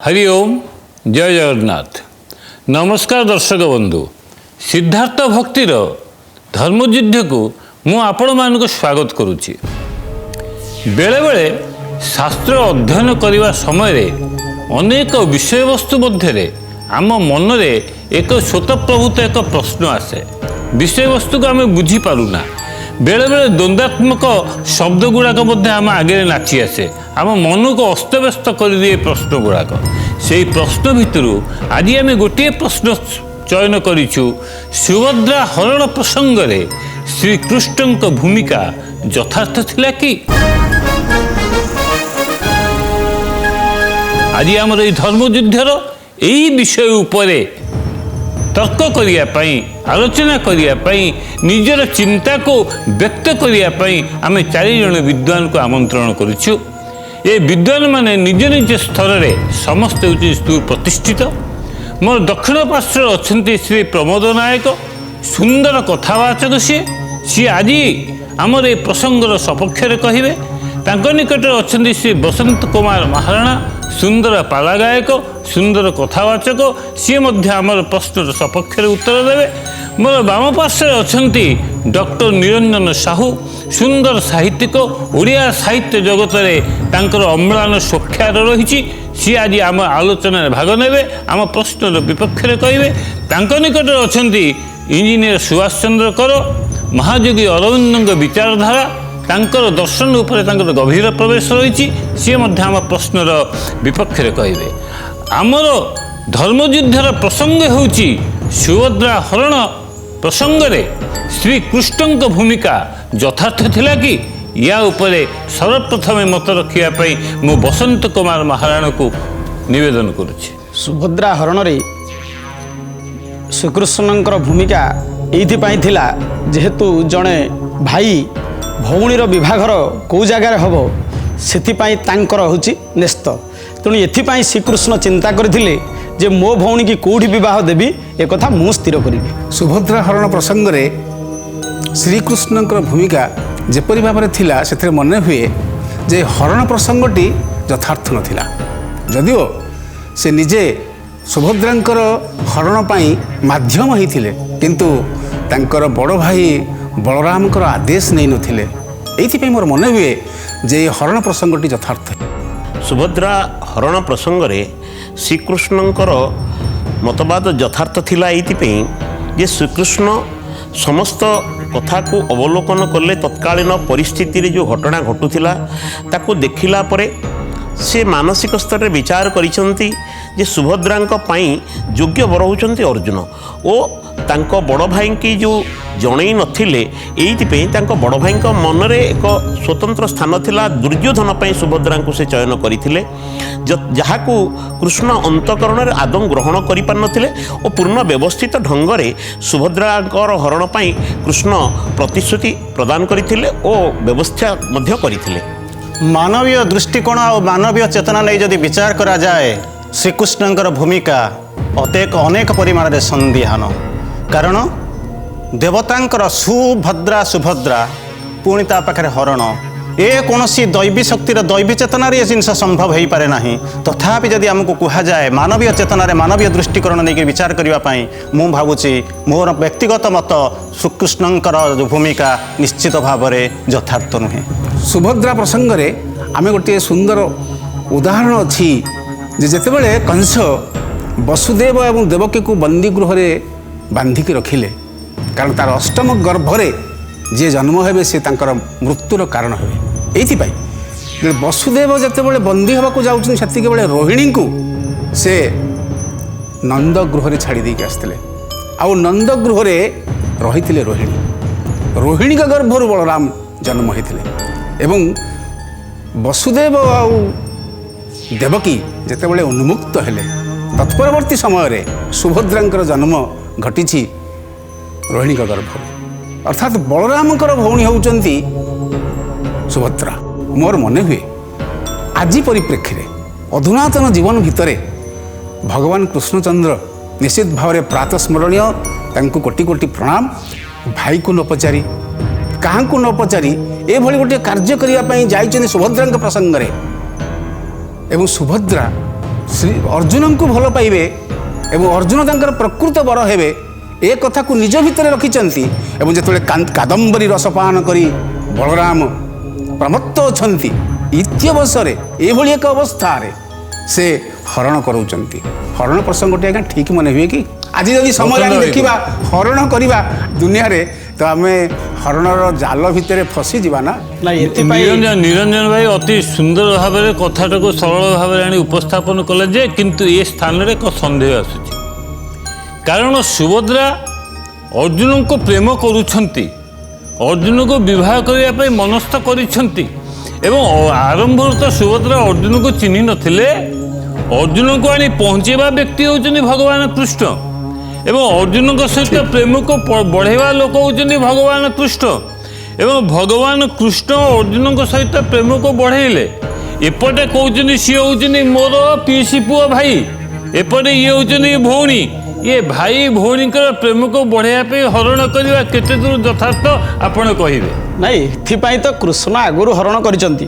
हरि ओम जय जगन्नाथ। नमस्कार दर्शक बंधु, सिद्धार्थ भक्तिर धर्मयुद्ध को मु आपण मानक स्वागत करुच्ची। बेले बेले शास्त्र अध्ययन करने समय अनेक विषय वस्तु मध्य आम मन रे एक स्वतःप्रभूत एक प्रश्न आसे। विषय वस्तु को आम बुझी पारुना। बेले बेले द्वंद्वात्मक शब्द गुड़ाक आम आगे नाची आसे। आम मन को अस्तव्यस्त कर दिए प्रश्न गुड़ाक। से प्रश्न भितर आज आम गोटे प्रश्न चयन करिछु। सुभद्रा हरण प्रसंग रे श्रीकृष्ण को भूमिका यथार्थ थिला कि? आज आमर ये धर्मयुद्धर यही विषय उपरे तर्क करने आलोचना करने निजर चिंता को व्यक्त करने आम 4 जन विद्वान को आमंत्रण करुछु। ये विद्वान माने निज निज स्तर में समस्त सुप्रतिष्ठित। मोर दक्षिण पार्श्व अच्छा श्री प्रमोद नायक, सुंदर कथावाचक सी आज आमर ये प्रसंगर सपक्ष कहे। निकट अच्छा श्री बसंत कुमार महाराणा, सुंदर पाला गायक, सुंदर कथावाचक, सी आमर प्रश्न सपक्ष उत्तर देवे। मोर बाम पार्श्व अच्छा डॉक्टर निरंजन साहू, सुंदर साहित्यिक, ओडिया साहित्य जगत में तांकर अम्लान स्वाक्षर रही। सी आज आम आलोचना भाग ने आम प्रश्न विपक्ष कहे। निकट अच्छा इंजीनियर सुभाष चंद्र कर, महायोगी अरविंद विचारधारा, तांकर दर्शन उपरे तांकर गभीर प्रवेश रही। सी आम प्रश्नर विपक्ष कहे। आमर धर्मयुद्धर प्रसंग होउची सुभद्रा हरण प्रसंग रे श्रीकृष्ण को भूमिका यथार्थ थिला कि? या उपरे सर्वप्रथम मत रखिया पई मु बसंत कुमार महाराणा को निवेदन करुछि। सुभद्रा हरण रे श्रीकृष्णंकर भूमिका एइथिपाई थिला जेहेतु जणे भाई भौणीर विभागर कौ जगार हम से होची नेस्त। तेणु एथिपाई श्रीकृष्ण चिंता करथिले जे मो भौणी की कौटी विवाह देवी एक कथा मु स्थिर करी। सुभद्रा हरण प्रसंग रे श्रीकृष्ण भूमिका जेपरी भाव में थिला से मन हुए जे हरण प्रसंगटी यथार्थ नथिला। जदिओ से निजे सुभद्रांकर हरण पाई माध्यम होइथिले, किंतु तांकर बड़ भाई बलरामकर आदेश नहीं नथिले। एइथिपाई मोर मन हुए जे हरण प्रसंगटी यथार्थ। सुभद्रा हरण प्रसंग रे श्रीकृष्णंकर मतवाद यथार्थ थिला एइथिपाई जे श्रीकृष्ण समस्त कथा को अवलोकन कले। तत्कालीन परिस्थिति रे जो घटना घटुथिला ताको देखिला परे से मानसिक स्तर रे विचार करिसंती जे सुभद्रांक पाई योग्य वर होचंती अर्जुन ओ तांको बड़ भाई की जो जणई नथिले। एइथिपाई तांको बड़ भाई मन रे एक स्वतंत्र स्थान थिला। दुर्योधन पाई सुभद्रा को से चयन करथिले, जहाकू कृष्ण अंतकरण रे आदम ग्रहण करि पार नथिले और पूर्ण व्यवस्थित ढंग रे सुभद्रांकर हरण पाई कृष्ण प्रतिश्रुति प्रदान करथिले और व्यवस्था मध्य करथिले। मानवीय दृष्टिकोण और मानवीय चेतना नहीं जदि विचार करा जाए श्रीकृष्णंकर भूमिका अनेक परिमाण रे संदिहान। कारण देवतांकर सुभद्रा सुभद्रा पुणी ता पाखरे हरण ए कौनसी दैवी शक्तिर दैवी चेतनार ये जिनस संभव हो पारे ना। तथापि जदि आमको कह जाए मानवीय चेतनार मानवीय दृष्टिकोण नहीं विचार करने मु भावुची मोर व्यक्तिगत मत श्रीकृष्णंकर भूमिका निश्चित भाव में यथार्थ नुहे। सुभद्रा प्रसंग रे आमे गोटे सुंदर उदाहरण अच्छी जेते बेले कंस वसुदेव एवं देवकी को बंदी गृह बांधिकी रखिले। कारण तार अष्टम गर्भरे जे जन्म हेबे से तांकर मृत्युर कारण हेबे। एइथिपाई वसुदेव जेतेबेले बंदी होबाकू जाउछन सेतिके बेले रोहिणी को से नंद गृह छाड़ी देके आसथिले। आउ नंद गृह रही रोहिणी। रोहिणी का गर्भर बलराम जन्म होते एवं वसुदेव आउ देवकी जेतेबेले उन्मुक्त हेले तत्परवर्ती समय रे सुभद्रांकर जन्म घटी रोहिणी का गर्भ। अर्थात बलरामकर भौणी होउचंती सुभद्रा। मोर मन हुए आज परिप्रेक्षी में अधुनातन जीवन भितर भगवान कृष्णचंद्र निश्चित भाव में प्रातस्मरणीय। तांको कोटि कोटि प्रणाम। भाई को न पचारि क्या न पचारि एभली गोटे कार्य करने सुभद्रा प्रसंग रे एवं सुभद्रा ଶ୍ରୀ ଅର୍ଜୁନଙ୍କୁ ଭଲ ପାଇବେ ଏବଂ ଅର୍ଜୁନ ତାଙ୍କର ପ୍ରକୃତ ବର ହେବେ ଏ କଥାକୁ ନିଜ ଭିତରେ ରଖିଛନ୍ତି। ଏବଂ ଯେତେବେଳେ କାଦମ୍ବରୀ ରସପାନ କରି ବଳରାମ ପ୍ରମତ୍ତ ଅଛନ୍ତି ଇତ୍ୟବସରେ ଏଭଳି ଏକ ଅବସ୍ଥାରେ ସେ ହରଣ କରାଉଛନ୍ତି। ହରଣ ପ୍ରସଙ୍ଗଟି ଆଜ୍ଞା ଠିକ୍ ମନେ ହୁଏ କି? ଆଜି ଯଦି ସମୟ ଆମେ ଦେଖିବା ହରଣ କରିବା ଦୁନିଆରେ ତ ଆମେ ହରଣର ଜାଲ ଭିତରେ ଫସିଯିବା ନା। ନିରଞ୍ଜନ ଭାଇ ଅତି ସୁନ୍ଦର ଭାବରେ କଥାଟାକୁ ସରଳ ଭାବରେ ଆଣି ଉପସ୍ଥାପନ କଲେ ଯେ କିନ୍ତୁ ଏ ସ୍ଥାନରେ ଏକ ସନ୍ଦେହ ଆସୁଛି। କାରଣ ସୁଭଦ୍ରା ଅର୍ଜୁନଙ୍କୁ ପ୍ରେମ କରୁଛନ୍ତି, ଅର୍ଜୁନକୁ ବିବାହ କରିବା ପାଇଁ ମନସ୍ଥ କରିଛନ୍ତି ଏବଂ ଆରମ୍ଭରୁ ତ ସୁଭଦ୍ରା ଅର୍ଜୁନକୁ ଚିହ୍ନି ନଥିଲେ। ଅର୍ଜୁନଙ୍କୁ ଆଣି ପହଞ୍ଚେଇବା ବ୍ୟକ୍ତି ହେଉଛନ୍ତି ଭଗବାନ କୃଷ୍ଣ ଏବଂ ଅର୍ଜୁନଙ୍କ ସହିତ ପ୍ରେମକୁ ବଢ଼େଇବା ଲୋକ ହେଉଛନ୍ତି ଭଗବାନ କୃଷ୍ଣ ଏବଂ ଭଗବାନ କୃଷ୍ଣ ଅର୍ଜୁନଙ୍କ ସହିତ ପ୍ରେମକୁ ବଢ଼େଇଲେ। ଏପଟେ କହୁଛନ୍ତି ସିଏ ହେଉଛନ୍ତି ମୋର ପିଇସି ପୁଅ ଭାଇ, ଏପଟେ ଇଏ ହେଉଛନ୍ତି ଭଉଣୀ। ଇଏ ଭାଇ ଭଉଣୀଙ୍କର ପ୍ରେମକୁ ବଢ଼େଇବା ପାଇଁ ହରଣ କରିବା କେତେ ଦୂର ଯଥାର୍ଥ ଆପଣ କହିବେ? ନାଇଁ, ଏଥିପାଇଁ ତ କୃଷ୍ଣ ଆଗରୁ ହରଣ କରିଛନ୍ତି,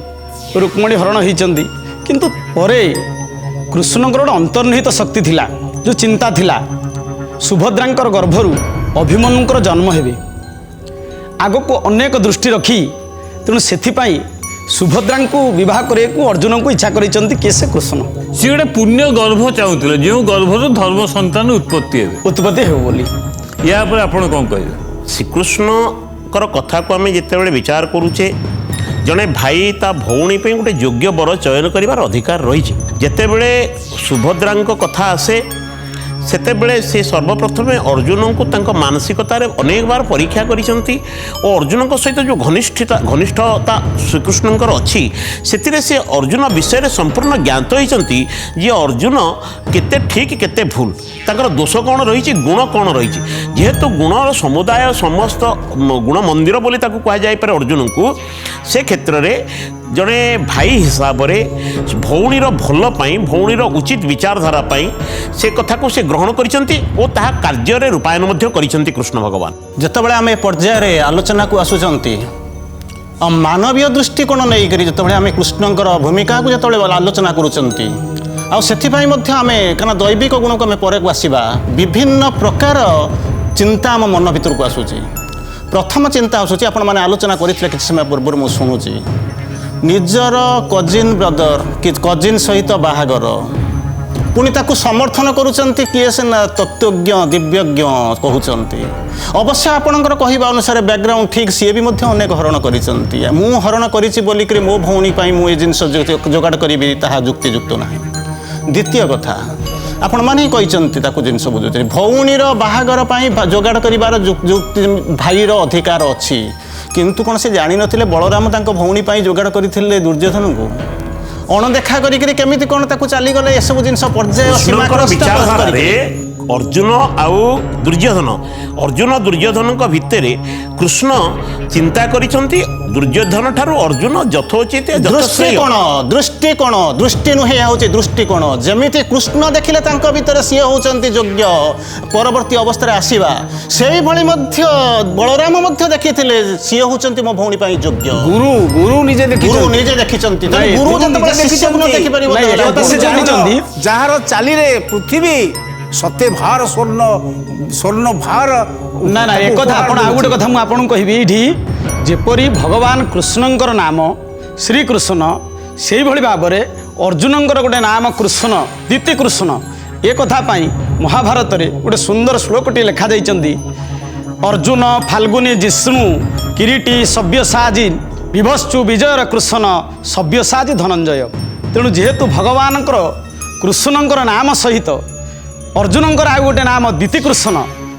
ରୁକ୍ମଣୀ ହରଣ ହେଇଛନ୍ତି। କିନ୍ତୁ ପରେ କୃଷ୍ଣଙ୍କର ଗୋଟେ ଅନ୍ତର୍ନିହିତ ଶକ୍ତି ଥିଲା, ଯେଉଁ ଚିନ୍ତା ଥିଲା ସୁଭଦ୍ରାଙ୍କର ଗର୍ଭରୁ ଅଭିମନ୍ୟୁଙ୍କର ଜନ୍ମ ହେବେ, ଆଗକୁ ଅନେକ ଦୃଷ୍ଟି ରଖି ତେଣୁ ସେଥିପାଇଁ ସୁଭଦ୍ରାଙ୍କୁ ବିବାହ କରିବାକୁ ଅର୍ଜୁନଙ୍କୁ ଇଚ୍ଛା କରିଛନ୍ତି। କିଏ? ସେ କୃଷ୍ଣ। ସେ ଗୋଟେ ପୁଣ୍ୟ ଗର୍ଭ ଚାହୁଁଥିଲେ, ଯେଉଁ ଗର୍ଭରୁ ଧର୍ମ ସନ୍ତାନ ଉତ୍ପତ୍ତି ହେବ ବୋଲି। ୟା ଉପରେ ଆପଣ କ'ଣ କହିବେ? ଶ୍ରୀକୃଷ୍ଣଙ୍କର କଥାକୁ ଆମେ ଯେତେବେଳେ ବିଚାର କରୁଛେ, ଜଣେ ଭାଇ ତା ଭଉଣୀ ପାଇଁ ଗୋଟେ ଯୋଗ୍ୟ ବର ଚୟନ କରିବାର ଅଧିକାର ରହିଛି। ଯେତେବେଳେ ସୁଭଦ୍ରାଙ୍କ କଥା ଆସେ ସେତେବେଳେ ସେ ସର୍ବପ୍ରଥମେ ଅର୍ଜୁନଙ୍କୁ ତାଙ୍କ ମାନସିକତାରେ ଅନେକ ବାର ପରୀକ୍ଷା କରିଛନ୍ତି ଓ ଅର୍ଜୁନଙ୍କ ସହିତ ଯେଉଁ ଘନିଷ୍ଠତା ଶ୍ରୀକୃଷ୍ଣଙ୍କର ଅଛି ସେଥିରେ ସେ ଅର୍ଜୁନ ବିଷୟରେ ସମ୍ପୂର୍ଣ୍ଣ ଜ୍ଞାତ ହୋଇଛନ୍ତି ଯେ ଅର୍ଜୁନ କେତେ ଠିକ୍ କେତେ ଭୁଲ, ତାଙ୍କର ଦୋଷ କ'ଣ ରହିଛି, ଗୁଣ କ'ଣ ରହିଛି। ଯେହେତୁ ଗୁଣର ସମୁଦାୟ ସମସ୍ତ ଗୁଣ ମନ୍ଦିର ବୋଲି ତାକୁ କୁହାଯାଇପାରେ ଅର୍ଜୁନଙ୍କୁ, ସେ କ୍ଷେତ୍ରରେ ଜଣେ ଭାଇ ହିସାବରେ ଭଉଣୀର ଭଲ ପାଇଁ, ଭଉଣୀର ଉଚିତ ବିଚାରଧାରା ପାଇଁ ସେ କଥାକୁ ସେ ଗ୍ରହଣ କରିଛନ୍ତି ଓ ତାହା କାର୍ଯ୍ୟରେ ରୂପାୟନ ମଧ୍ୟ କରିଛନ୍ତି କୃଷ୍ଣ ଭଗବାନ। ଯେତେବେଳେ ଆମେ ପର୍ଯ୍ୟାୟରେ ଆଲୋଚନାକୁ ଆସୁଛନ୍ତି ମାନବୀୟ ଦୃଷ୍ଟିକୋଣ ନେଇକରି, ଯେତେବେଳେ ଆମେ କୃଷ୍ଣଙ୍କର ଭୂମିକାକୁ ଯେତେବେଳେ ଆଲୋଚନା କରୁଛନ୍ତି, ଆଉ ସେଥିପାଇଁ ମଧ୍ୟ ଆମେ କାରଣ ଦୈବିକ ଗୁଣକୁ ଆମେ ପରେକୁ ଆସିବା, ବିଭିନ୍ନ ପ୍ରକାର ଚିନ୍ତା ଆମ ମନ ଭିତରକୁ ଆସୁଛି। ପ୍ରଥମ ଚିନ୍ତା ଆସୁଛି, ଆପଣମାନେ ଆଲୋଚନା କରିଥିଲେ କିଛି ସମୟ ପୂର୍ବରୁ, ମୁଁ ଶୁଣୁଛି, ନିଜର କଜିନ୍ ବ୍ରଦର କି କଜିନ୍ ସହିତ ବାହାଘର, ପୁଣି ତାକୁ ସମର୍ଥନ କରୁଛନ୍ତି କିଏ? ସେ ନା ତତ୍ତ୍ୱଜ୍ଞ ଦିବ୍ୟଜ୍ଞ କହୁଛନ୍ତି। ଅବଶ୍ୟ ଆପଣଙ୍କର କହିବା ଅନୁସାରେ ବ୍ୟାକଗ୍ରାଉଣ୍ଡ ଠିକ୍, ସିଏ ବି ମଧ୍ୟ ଅନେକ ହରଣ କରିଛନ୍ତି। ମୁଁ ହରଣ କରିଛି ବୋଲିକରି ମୋ ଭଉଣୀ ପାଇଁ ମୁଁ ଏ ଜିନିଷ ଯୋଗାଡ଼ କରିବି, ତାହା ଯୁକ୍ତିଯୁକ୍ତ ନାହିଁ। ଦ୍ୱିତୀୟ କଥା, ଆପଣମାନେ ହିଁ କହିଛନ୍ତି, ତାକୁ ଜିନିଷ ବୁଝୁଛନ୍ତି, ଭଉଣୀର ବାହାଘର ପାଇଁ ଯୋଗାଡ଼ କରିବାର ଭାଇର ଅଧିକାର ଅଛି। କିନ୍ତୁ କ'ଣ ସେ ଜାଣିନଥିଲେ ବଳରାମ ତାଙ୍କ ଭଉଣୀ ପାଇଁ ଯୋଗାଡ଼ କରିଥିଲେ ଦୁର୍ଯ୍ୟୋଧନଙ୍କୁ? ଅଣଦେଖା କରିକିରି କେମିତି କ'ଣ ତାକୁ ଚାଲିଗଲେ, ଏସବୁ ଜିନିଷ ପର୍ଯ୍ୟାୟ ଅର୍ଜୁନ ଆଉ ଦୁର୍ଯ୍ୟୋଧନ, ଅର୍ଜୁନ ଦୁର୍ଯ୍ୟୋଧନଙ୍କ ଭିତରେ କୃଷ୍ଣ ଚିନ୍ତା କରିଛନ୍ତି ଦୁର୍ଯ୍ୟୋଧନ ଠାରୁ ଅର୍ଜୁନ ଯଥୋଚିତ ଦୃଷ୍ଟି ନୁହେଁ, ହେଉଛି ଦୃଷ୍ଟିକୋଣ। ଯେମିତି କୃଷ୍ଣ ଦେଖିଲେ ତାଙ୍କ ଭିତରେ ସିଏ ହେଉଛନ୍ତି ଯୋଗ୍ୟ ପରବର୍ତ୍ତୀ ଅବସ୍ଥାରେ ଆସିବା, ସେଇଭଳି ମଧ୍ୟ ବଳରାମ ମଧ୍ୟ ଦେଖିଥିଲେ ସିଏ ହେଉଛନ୍ତି ମୋ ଭଉଣୀ ପାଇଁ ଯୋଗ୍ୟ। ଗୁରୁ ନିଜେ ଦେଖିଛନ୍ତି। ଗୁରୁ ଯେତେବେଳେ ଶିଷ୍ୟକୁ ନ ଦେଖିପାରିବ, ଯାହାର ଚାଲିରେ ପୃଥିବୀ ସତେ ଭାର ସ୍ୱର୍ଣ୍ଣ ଭାର। ନା ନା, ଏକଥା ଆପଣ ଆଉ ଗୋଟେ କଥା ମୁଁ ଆପଣଙ୍କୁ କହିବି, ଏଇଠି ଯେପରି ଭଗବାନ କୃଷ୍ଣଙ୍କର ନାମ ଶ୍ରୀକୃଷ୍ଣ, ସେଇଭଳି ଭାବରେ ଅର୍ଜୁନଙ୍କର ଗୋଟେ ନାମ କୃଷ୍ଣ, ଦ୍ୱିତୀୟ କୃଷ୍ଣ। ଏ କଥା ପାଇଁ ମହାଭାରତରେ ଗୋଟେ ସୁନ୍ଦର ଶ୍ଲୋକଟି ଲେଖାଯାଇଛନ୍ତି, ଅର୍ଜୁନ ଫାଲ୍ଗୁନି ଜିଷ୍ଣୁ କିରୀଟି ସବ୍ୟସାଚୀ ବିଭଶ୍ଚୁ ବିଜୟର କୃଷ୍ଣ ସବ୍ୟସାଚୀ ଧନଞ୍ଜୟ। ତେଣୁ ଯେହେତୁ ଭଗବାନଙ୍କର କୃଷ୍ଣଙ୍କର ନାମ ସହିତ ଅର୍ଜୁନଙ୍କର ଆଉ ଗୋଟେ ନାମ ଦ୍ୱିତୀୟ କୃଷ୍ଣ,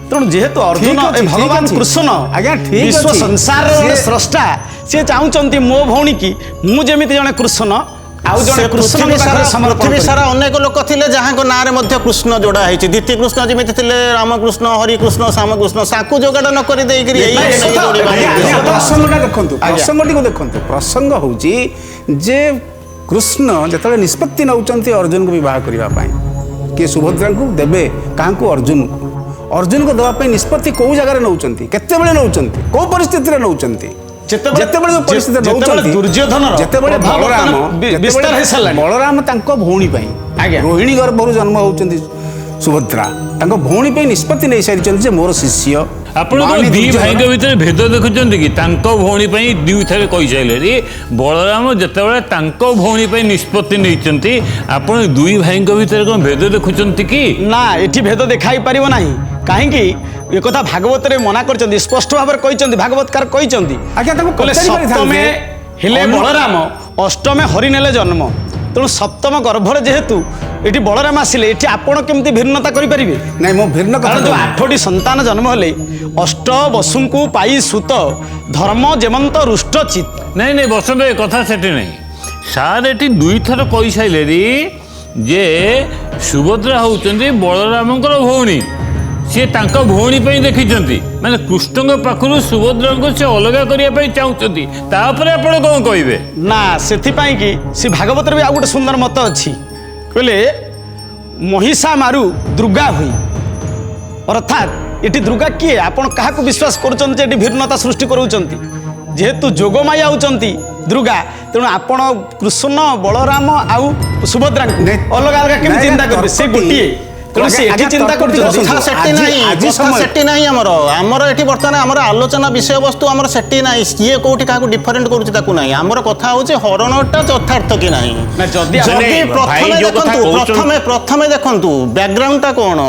ତେଣୁ ଯେହେତୁ ଅର୍ଜୁନ ଭଗବାନ କୃଷ୍ଣ ବିଶ୍ୱ ସଂସାରର ସ୍ରଷ୍ଟା, ସେ ଚାହୁଁଛନ୍ତି ମୋ ଭଉଣୀ କି ମୁଁ ଯେମିତି ଜଣେ କୃଷ୍ଣ ଆଉ ଜଣେ ପୃଥିବୀ ସାରା ଅନେକ ଲୋକ ଥିଲେ ଯାହାଙ୍କ ନାଁରେ ମଧ୍ୟ କୃଷ୍ଣ ଯୋଡ଼ା ହେଇଛି। ଦ୍ୱିତୀୟ କୃଷ୍ଣ ଯେମିତି ଥିଲେ ରାମକୃଷ୍ଣ, ହରିକୃଷ୍ଣ, ଶ୍ୟାମକୃଷ୍ଣ, ତାକୁ ଯୋଗାଡ଼ ନ କରି ଦେଇକିରି ପ୍ରସଙ୍ଗଟିକୁ ଦେଖନ୍ତୁ। ପ୍ରସଙ୍ଗ ହେଉଛି ଯେ କୃଷ୍ଣ ଯେତେବେଳେ ନିଷ୍ପତ୍ତି ନେଉଛନ୍ତି ଅର୍ଜୁନକୁ ବିବାହ କରିବା ପାଇଁ, କିଏ ସୁଭଦ୍ରାଙ୍କୁ ଦେବେ, କାହାକୁ? ଅର୍ଜୁନକୁ। ଅର୍ଜୁନକୁ ଦେବା ପାଇଁ ନିଷ୍ପତ୍ତି କେଉଁ ଜାଗାରେ ନେଉଛନ୍ତି, କେତେବେଳେ ନେଉଛନ୍ତି, କେଉଁ ପରିସ୍ଥିତିରେ ନେଉଛନ୍ତି? ଯେତେବେଳେ ବଳରାମ ତାଙ୍କ ଭଉଣୀ ପାଇଁ, ଆଜ୍ଞା। ରୋହିଣୀ ଗର୍ଭରୁ ଜନ୍ମ ହେଉଛନ୍ତି ସୁଭଦ୍ରା ତାଙ୍କ ଭଉଣୀ ପାଇଁ ନିଷ୍ପତ୍ତି ନେଇସାରିଛନ୍ତି ଯେ ମୋର ଶିଷ୍ୟ ଆପଣ କଣ ମାନି ଦି ଦୁର୍ଯ୍ୟୋଧନ- ଭାଇଙ୍କ ଭିତରେ ଭେଦ ଦେଖୁଛନ୍ତି କି? ତାଙ୍କ ଭଉଣୀ ପାଇଁ ଦୁଇଥର କହିସାରିଲେଣି। ବଳରାମ ଯେତେବେଳେ ତାଙ୍କ ଭଉଣୀ ପାଇଁ ନିଷ୍ପତ୍ତି ନେଇଛନ୍ତି, ଆପଣ ଦୁଇ ଭାଇଙ୍କ ଭିତରେ କଣ ଭେଦ ଦେଖୁଛନ୍ତି କି? ନା ଏଠି ଭେଦ ଦେଖାଇ ପାରିବ ନାହିଁ। କାହିଁକି ଏକଥା ଭାଗବତରେ ମନା କରିଛନ୍ତି, ସ୍ପଷ୍ଟ ଭାବରେ କହିଛନ୍ତି, ଭାଗବତକାର କହିଛନ୍ତି। ଆଜ୍ଞା, ତାଙ୍କୁ କହିଲେ ପଚାରି ସପ୍ତମେ ପାରିଥାନ୍ତେ। ହେଲେ ବଳରାମ, ଅଷ୍ଟମେ ହରି ନେଲେ ଜନ୍ମ। ତେଣୁ ସପ୍ତମ ଗର୍ଭରେ ଯେହେତୁ ଏଠି ବଳରାମ ଆସିଲେ, ଏଠି ଆପଣ କେମିତି ଭିନ୍ନତା କରିପାରିବେ? ନାଇଁ ମୁଁ ଭିନ୍ନ କଥା କାରଣ ଯୋଉ କହୁନି। 8ଟି ସନ୍ତାନ ଜନ୍ମ ହେଲେ, ଅଷ୍ଟ ବସୁଙ୍କୁ ପାଇ ସୁତ ଧର୍ମ ଯେମନ୍ତ ରୁଷ୍ଟ ଚିତ। ନାଇଁ ନାଇଁ ବସନ୍ତ, ଏ କଥା ସେଠି ନାହିଁ। ସାର୍ ଏଠି ଦୁଇଥର କହିସାରିଲେଣି ଯେ ସୁଭଦ୍ରା ହେଉଛନ୍ତି ବଳରାମଙ୍କର ଭଉଣୀ। ସିଏ ତାଙ୍କ ଭଉଣୀ ପାଇଁ ଦେଖିଛନ୍ତି, ମାନେ କୃଷ୍ଣଙ୍କ ପାଖରୁ ସୁଭଦ୍ରାଙ୍କୁ ସେ ଅଲଗା କରିବା ପାଇଁ ଚାହୁଁଛନ୍ତି। ତାପରେ ଆପଣ କଣ କହିବେ? ନା ସେଥିପାଇଁ କି ସେ ଭାଗବତରେ ବି ଆଉ ଗୋଟେ ସୁନ୍ଦର ମତ ଅଛି। କହିଲେ ମହିଷା ମାରୁ ଦୁର୍ଗା ହୁଏ, ଅର୍ଥାତ୍ ଏଠି ଦୁର୍ଗା କିଏ? ଆପଣ କାହାକୁ ବିଶ୍ୱାସ କରୁଛନ୍ତି ଯେ ଏଠି ଭିନ୍ନତା ସୃଷ୍ଟି କରୁଛନ୍ତି? ଯେହେତୁ ଯୋଗମାୟା ହେଉଛନ୍ତି ଦୁର୍ଗା, ତେଣୁ ଆପଣ କୃଷ୍ଣ ବଳରାମ ଆଉ ସୁଭଦ୍ରାଙ୍କୁ ଅଲଗା ଅଲଗା କେମିତି ଚିନ୍ତା କରିବେ? ସେ ଗୋଟିଏ। ତେଣୁ ସେ ଏଠି ଚିନ୍ତା କରୁଛନ୍ତି। କଥା ସେଠି ନାହିଁ, କଥା ସେଠି ନାହିଁ। ଆମର ଏଠି ବର୍ତ୍ତମାନ ଆମର ଆଲୋଚନା ବିଷୟବସ୍ତୁ ଆମର ସେଠି ନାହିଁ। କିଏ କୋଉଠି କାହାକୁ ଡିଫରେଣ୍ଟ କରୁଛି ତାକୁ ନାହିଁ। ଆମର କଥା ହଉଛି ହରଣଟା ଯଥାର୍ଥ କି ନାହିଁ। ନା ଯଦି ଯଦି ଭାଇ ଯୋଉ କଥା କହୁଛନ୍ତି- ପ୍ରଥମେ ଦେଖନ୍ତୁ ବ୍ୟାକଗ୍ରାଉଣ୍ଡଟା କ'ଣ।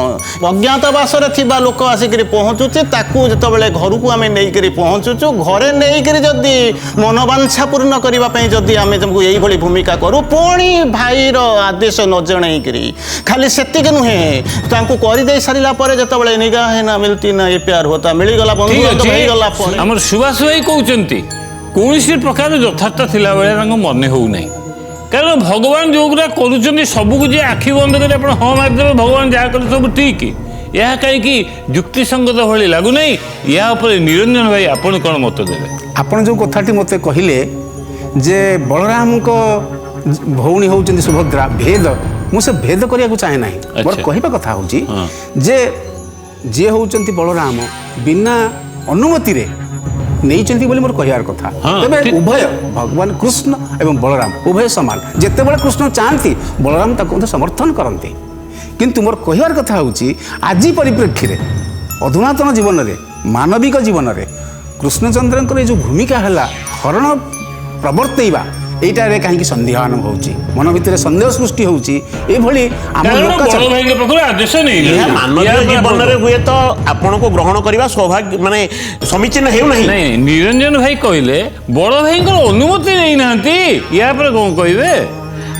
ଅଜ୍ଞାତବାସରେ ଥିବା ଲୋକ ଆସିକରି ପହଞ୍ଚୁଛି, ତାକୁ ଯେତେବେଳେ ଘରକୁ ଆମେ ନେଇକରି ପହଞ୍ଚୁଛୁ, ଘରେ ନେଇକରି ଯଦି ମନବାଞ୍ଛା ପୂର୍ଣ୍ଣ କରିବା ପାଇଁ ଯଦି ଆମେ ତାଙ୍କୁ ଏଇଭଳି ଭୂମିକା କରୁ, ପୁଣି ଭାଇର ଆଦେଶ ନ ଜଣାଇକରି, ଖାଲି ସେତିକି ନୁହେଁ, ତାଙ୍କୁ କରିଦେଇ ସାରିଲା ପରେ ଯେତେବେଳେ ନିଗାହ ନା ମିଳତି ନା ଏ ପ୍ୟାର ହୋତା, ମିଳିଗଲା ବନ୍ଧୁ ଠିକ ବାନ୍ଧବ ଅଛି, ହେଇଗଲା ପରେ ଆମର ସୁଭାଷ ଭାଇ କହୁଛନ୍ତି କୌଣସି ପ୍ରକାର ଯଥାର୍ଥ ଥିଲାବେଳେ ତାଙ୍କୁ ମନେ ହେଉନାହିଁ। କାରଣ ଭଗବାନ ଯୋଉଗୁଡ଼ା କରୁଛନ୍ତି ସବୁକୁ ଯେ ଆଖି ବନ୍ଦ କରି ଆପଣ ହଁ ମାରିଦେବେ ଭଗବାନ ଯାହା କଲେ ସବୁ ଠିକ୍, ଏହା କାହିଁକି ଯୁକ୍ତିସଙ୍ଗତ ଭଳି ଲାଗୁନାହିଁ? ଏହା ଉପରେ ନିରଞ୍ଜନ ଭାଇ ଆପଣ କ'ଣ ମତ ଦେବେ? ଆପଣ ଯେଉଁ କଥାଟି ମୋତେ କହିଲେ ଯେ ବଳରାମଙ୍କ ଭଉଣୀ ହେଉଛନ୍ତି ସୁଭଦ୍ରା, ଭେଦ, ମୁଁ ସେ ଭେଦ କରିବାକୁ ଚାହେଁ ନାହିଁ। ମୋର ଆଚ୍ଛା। କହିବା କଥା ହେଉଛି ହଁ। ଯେ ଯିଏ ହେଉଛନ୍ତି ବଳରାମ ବିନା ଅନୁମତିରେ ନେଇଛନ୍ତି ବୋଲି ମୋର କହିବାର କଥା। ହଁ, ତେବେ ଠିକ୍। ଉଭୟ ଭଗବାନ କୃଷ୍ଣ ଏବଂ ବଳରାମ ଉଭୟ ସମାନ। ଯେତେବେଳେ କୃଷ୍ଣ ଚାହାନ୍ତି ବଳରାମ ତାକୁ ମଧ୍ୟ ସମର୍ଥନ କରନ୍ତି। କିନ୍ତୁ ମୋର କହିବାର କଥା ହେଉଛି ଆଜି ପରିପ୍ରେକ୍ଷୀରେ ଅଧୁନାତନ ଜୀବନରେ ମାନବିକ ଜୀବନରେ କୃଷ୍ଣଚନ୍ଦ୍ରଙ୍କର ଏ ଯେଉଁ ଭୂମିକା ହେଲା ହରଣ ପ୍ରବର୍ତ୍ତେଇବା, এইটারে কাহিଁକି ସନ୍ଦେହାନ ହେଉଛି, ମନ ଭିତରେ ସନ୍ଦେହ ସୃଷ୍ଟି ହେଉଛି। ଏଇଭଳି ଆମ କାରଣ ଲୋକ ବଡ଼ ଭାଇଙ୍କ ପାଖରୁ ଆଦେଶ ଏହା ନେଇନାହାନ୍ତି। ମାନବୀୟ ଏହା ଉପରେ ଜୀବନରେ ହୁଏତ ଆପଣଙ୍କୁ ଗ୍ରହଣ କରିବା ସୌଭାଗ୍ୟ ମାନେ ସମୀଚୀନ ହେଉନାହିଁ। ନାଇଁ ନିରଞ୍ଜନ ଭାଇ କହିଲେ ବଡ଼ ଭାଇଙ୍କର ଅନୁମତି ନେଇନାହାନ୍ତି, ୟା ପରେ କ'ଣ କହିବେ?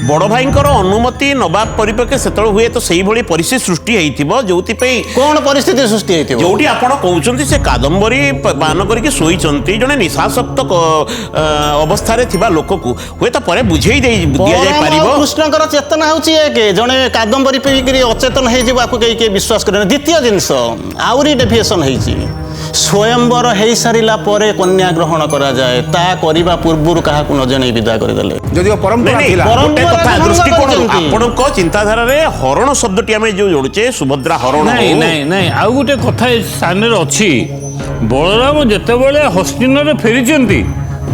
ବଡ଼ ଭାଇଙ୍କର ଅନୁମତି ନବା ପରିପ୍ରେକ୍ଷେ ସେତେବେଳେ ହୁଏତ ସେଇଭଳି ପରିସ୍ଥିତି ସୃଷ୍ଟି ହେଇଥିବ ଯୋଉଥିପାଇଁ କ'ଣ ପରିସ୍ଥିତି ସୃଷ୍ଟି ହେଇଥିବ? ଯୋଉଠି ଆପଣ କହୁଛନ୍ତି ସେ କାଦମ୍ବରୀ ପାନ କରିକି ଶୋଇଛନ୍ତି ଜଣେ ନିଶାସକ୍ତ ଅବସ୍ଥାରେ ଥିବା ଲୋକକୁ ହୁଏତ ପରେ ବୁଝେଇ ଦିଆଯାଇ ପାରିବ। କୃଷ୍ଣଙ୍କର ଚେତନା ହେଉଛି ଏକ, ଜଣେ କାଦମ୍ବରୀ ପିଇକିରି ଅଚେତନ ହେଇଯିବ, ଆକୁ କେହି କେହି ବିଶ୍ୱାସ କରେନି। ଦ୍ୱିତୀୟ ଜିନିଷ ଆହୁରି ଡେଭିଏସନ୍ ହେଇଛି, ସ୍ୱୟଂବର ହେଇସାରିଲା ପରେ କନ୍ୟା ଗ୍ରହଣ କରାଯାଏ, ତା କରିବା ପୂର୍ବରୁ କାହାକୁ ନ ଜଣେଇ ବିଦା କରିଦେଲେ। ଯଦିଓ ପରମ୍ପରା ନାଇଁ, ଥିଲା। ଗୋଟେ କଥା ଭଙ୍ଗ ଦୃଷ୍ଟିକୋଣରୁ କରିଛନ୍ତି। ଆପଣଙ୍କ ଚିନ୍ତାଧାରାରେ ହରଣ ଶବ୍ଦଟି ଆମେ ଯୋଉ ଯୋଡୁଛେ ସୁଭଦ୍ରା ହରଣ ନାଇଁ ହଉ, ନାଇଁ ନାଇଁ ଆଉ ଗୋଟେ କଥା ଏ ସ୍ଥାନରେ ଅଛି। ବଳରାମ ଯେତେବେଳେ ହସ୍ତିନରେ ଫେରିଛନ୍ତି,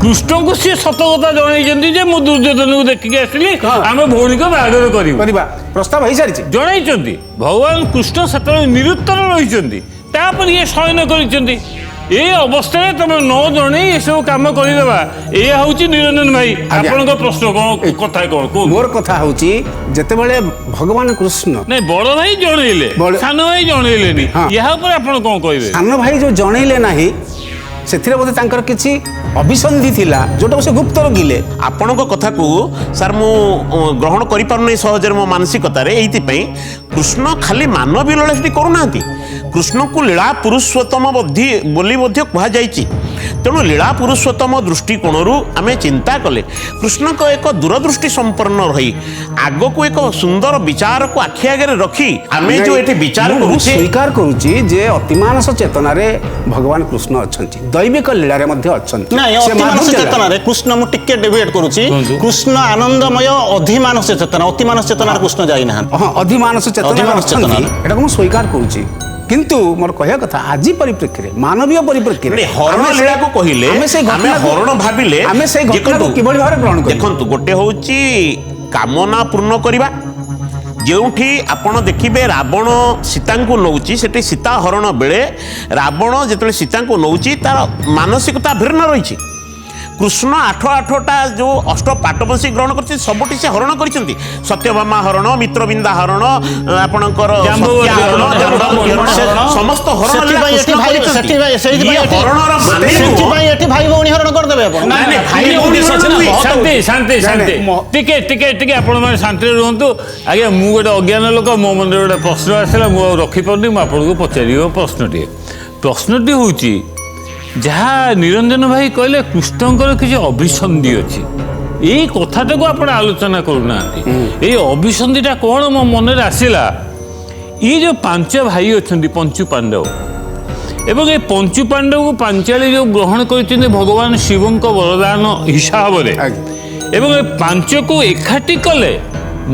କୃଷ୍ଣଙ୍କୁ ସିଏ ସତ କଥା ଜଣାଇଛନ୍ତି ଯେ ମୁଁ ଦୁର୍ଯ୍ୟୋଧନକୁ ଦେଖିକି ଆସିଲି, ଆମେ ଭଉଣୀଙ୍କ ବାହାଘର କରିବୁ, କରିବା ପ୍ରସ୍ତାବ ହେଇସାରିଛି। ଜଣାଇଛନ୍ତି। ଭଗବାନ କୃଷ୍ଣ ସେତେବେଳେ ନିରୁତ୍ତର ରହିଛନ୍ତି, ତାପରେ ଇଏ ଶୟନ କରିଛନ୍ତି। ଏ ଅବସ୍ଥାରେ ତମେ ନ ଜଣେଇ ଏସବୁ କାମ କରିଦେବା, ଏଇଆ ହଉଛି ନିରଞ୍ଜନ ଭାଇ ଆଜ୍ଞା। ଆପଣଙ୍କ ପ୍ରଶ୍ନ କ'ଣ, କଥା କ'ଣ କୁହନ୍ତୁ? ମୋର କଥା ହେଉଛି ଯେତେବେଳେ ଭଗବାନ କୃଷ୍ଣ ନାଇଁ ବଡ଼ ଭାଇ ଜଣେଇଲେ, ସାନ ଭାଇ ଜଣେଇଲେନି, ହଁ। ଏହା ଉପରେ ଆପଣ କ'ଣ କହିବେ? ସାନ ଭାଇ ଯେଉଁ ଜଣେଇଲେ ନାହିଁ ସେଥିରେ ବୋଧେ ତାଙ୍କର କିଛି ଅଭିସନ୍ଧି ଥିଲା ଯୋଉଟାକୁ ସେ ଗୁପ୍ତ ରଖିଲେ। ଆପଣଙ୍କ କଥାକୁ ସାର୍ ମୁଁ ଗ୍ରହଣ କରିପାରୁନାହିଁ ସହଜରେ ମୋ ମାନସିକତାରେ। ଏଇଥିପାଇଁ କୃଷ୍ଣ ଖାଲି ମାନବୀ ଲୀଳା ସେଠି କରୁନାହାନ୍ତି, କୃଷ୍ଣଙ୍କୁ ଲୀଳା ପୁରୁଷୋତ୍ତମ ବୋଲି ମଧ୍ୟ କୁହାଯାଇଛି। ତେଣୁ ଲୀଳା ପୁରୁଷୋତ୍ତମ ଦୃଷ୍ଟିକୋଣରୁ ଆମେ ଚିନ୍ତା କଲେ କୃଷ୍ଣଙ୍କ ଏକ ଦୂରଦୃଷ୍ଟି ସମ୍ପନ୍ନ ରହି ଆଗକୁ ଏକ ସୁନ୍ଦର ବିଚାରକୁ ଆଖି ଆଗରେ ରଖି ଆମେ ଯେଉଁ ଏଠି ବିଚାର ମୁଁ କରୁଛେ, ସ୍ୱୀକାର କରୁଛି ଯେ ଅତିମାନସ ଚେତନାରେ ଭଗବାନ କୃଷ୍ଣ ଅଛନ୍ତି, ଦୈବିକ ଲୀଳାରେ ମଧ୍ୟ ଅଛନ୍ତି। ନାଇଁ ସେ ଅତିମାନସ ମାଧୁର୍ଯ୍ୟ ଚେତନାରେ କୃଷ୍ଣ, ମୁଁ ଟିକେ ଡିବେଟ୍ କରୁଛି, କୁହନ୍ତୁ। କୃଷ୍ଣ ଆନନ୍ଦମୟ ଅଧିମାନସ ଚେତନା, ଅତିମାନସ ଚେତନାରେ କୃଷ୍ଣ ଯାଇନାହାନ୍ତି। ହଁ, ଅଧିମାନସ ଚେତନାରେ ଅଧିମାନସ ଅଛନ୍ତି, ଚେତନାରେ। ଏଟାକୁ ମୁଁ ସ୍ୱୀକାର କରୁଛି। କିନ୍ତୁ ମୋର କହିବା କଥା ଆଜି ପରିପ୍ରେକ୍ଷୀରେ ମାନବୀୟ ପରିପ୍ରେକ୍ଷୀରେ ହରଣ ଆମେ ସେ- ଲୀଳାକୁ କହିଲେ ଆମେ ସେଇ ଆମେ ଘଟଣାକୁ- ହରଣ ଭାବିଲେ ଆମେ ସେଇ ଘଟଣାକୁ ଦେଖନ୍ତୁ, କିଭଳି ଭାବରେ ଗ୍ରହଣ କରିବା? ଦେଖନ୍ତୁ ଗୋଟେ ହଉଛି କାମନା ପୂର୍ଣ୍ଣ କରିବା, ଯେଉଁଠି ଆପଣ ଦେଖିବେ ରାବଣ ସୀତାଙ୍କୁ ନେଉଛି ସେଠି ସୀତା ହରଣ ବେଳେ ରାବଣ ଯେତେବେଳେ ସୀତାଙ୍କୁ ନେଉଛି ତାର ମାନସିକତା ଭିନ୍ନ ରହିଛି। କୃଷ୍ଣ ଆଠଟା ଯେଉଁ ଅଷ୍ଟ ପାଟବଂଶୀ ଗ୍ରହଣ କରିଛନ୍ତି ସବୁଠି ସେ ହରଣ କରିଛନ୍ତି। ସତ୍ୟଭାମା ହରଣ, ମିତ୍ରବିନ୍ଦା ହରଣ, ଆପଣଙ୍କର ସତ୍ୟା ହରଣ, ଜାମ୍ବବତୀ ହରଣ, ସମସ୍ତ ହରଣ ସେଥିପାଇଁ ଏଠି ଭାଇ ଭଉଣୀ ହରଣ କରିଦେବେ ଆପଣ। ଟିକେ ଆପଣ ମାନେ ଶାନ୍ତିରେ ରୁହନ୍ତୁ। ଆଜ୍ଞା ମୁଁ ଗୋଟେ ଅଜ୍ଞାନ ଲୋକ, ମୋ ମନରେ ଗୋଟେ ପ୍ରଶ୍ନ ଆସିଲା, ମୁଁ ଆଉ ରଖିପାରୁନି, ମୁଁ ଆପଣଙ୍କୁ ପଚାରିବ ପ୍ରଶ୍ନଟି ହେଉଛି ଯାହା ନିରଞ୍ଜନ ଭାଇ କହିଲେ କୃଷ୍ଣଙ୍କର କିଛି ଅଭିସନ୍ଧି ଅଛି, ଏଇ କଥାଟାକୁ ଆପଣ ଆଲୋଚନା କରୁନାହାନ୍ତି। ଏଇ ଅଭିସନ୍ଧିଟା କ'ଣ ମୋ ମନରେ ଆସିଲା, ଇଏ ଯେଉଁ 5 ଭାଇ ଅଛନ୍ତି ପଞ୍ଚୁ ପାଣ୍ଡବ, ଏବଂ ଏ ପଞ୍ଚୁ ପାଣ୍ଡବକୁ ପାଞ୍ଚାଳି ଯେଉଁ ଗ୍ରହଣ କରିଛନ୍ତି ଭଗବାନ ଶିବଙ୍କ ବରଦାନ ହିସାବରେ, ଏବଂ ଏ 5କୁ ଏକାଠି କଲେ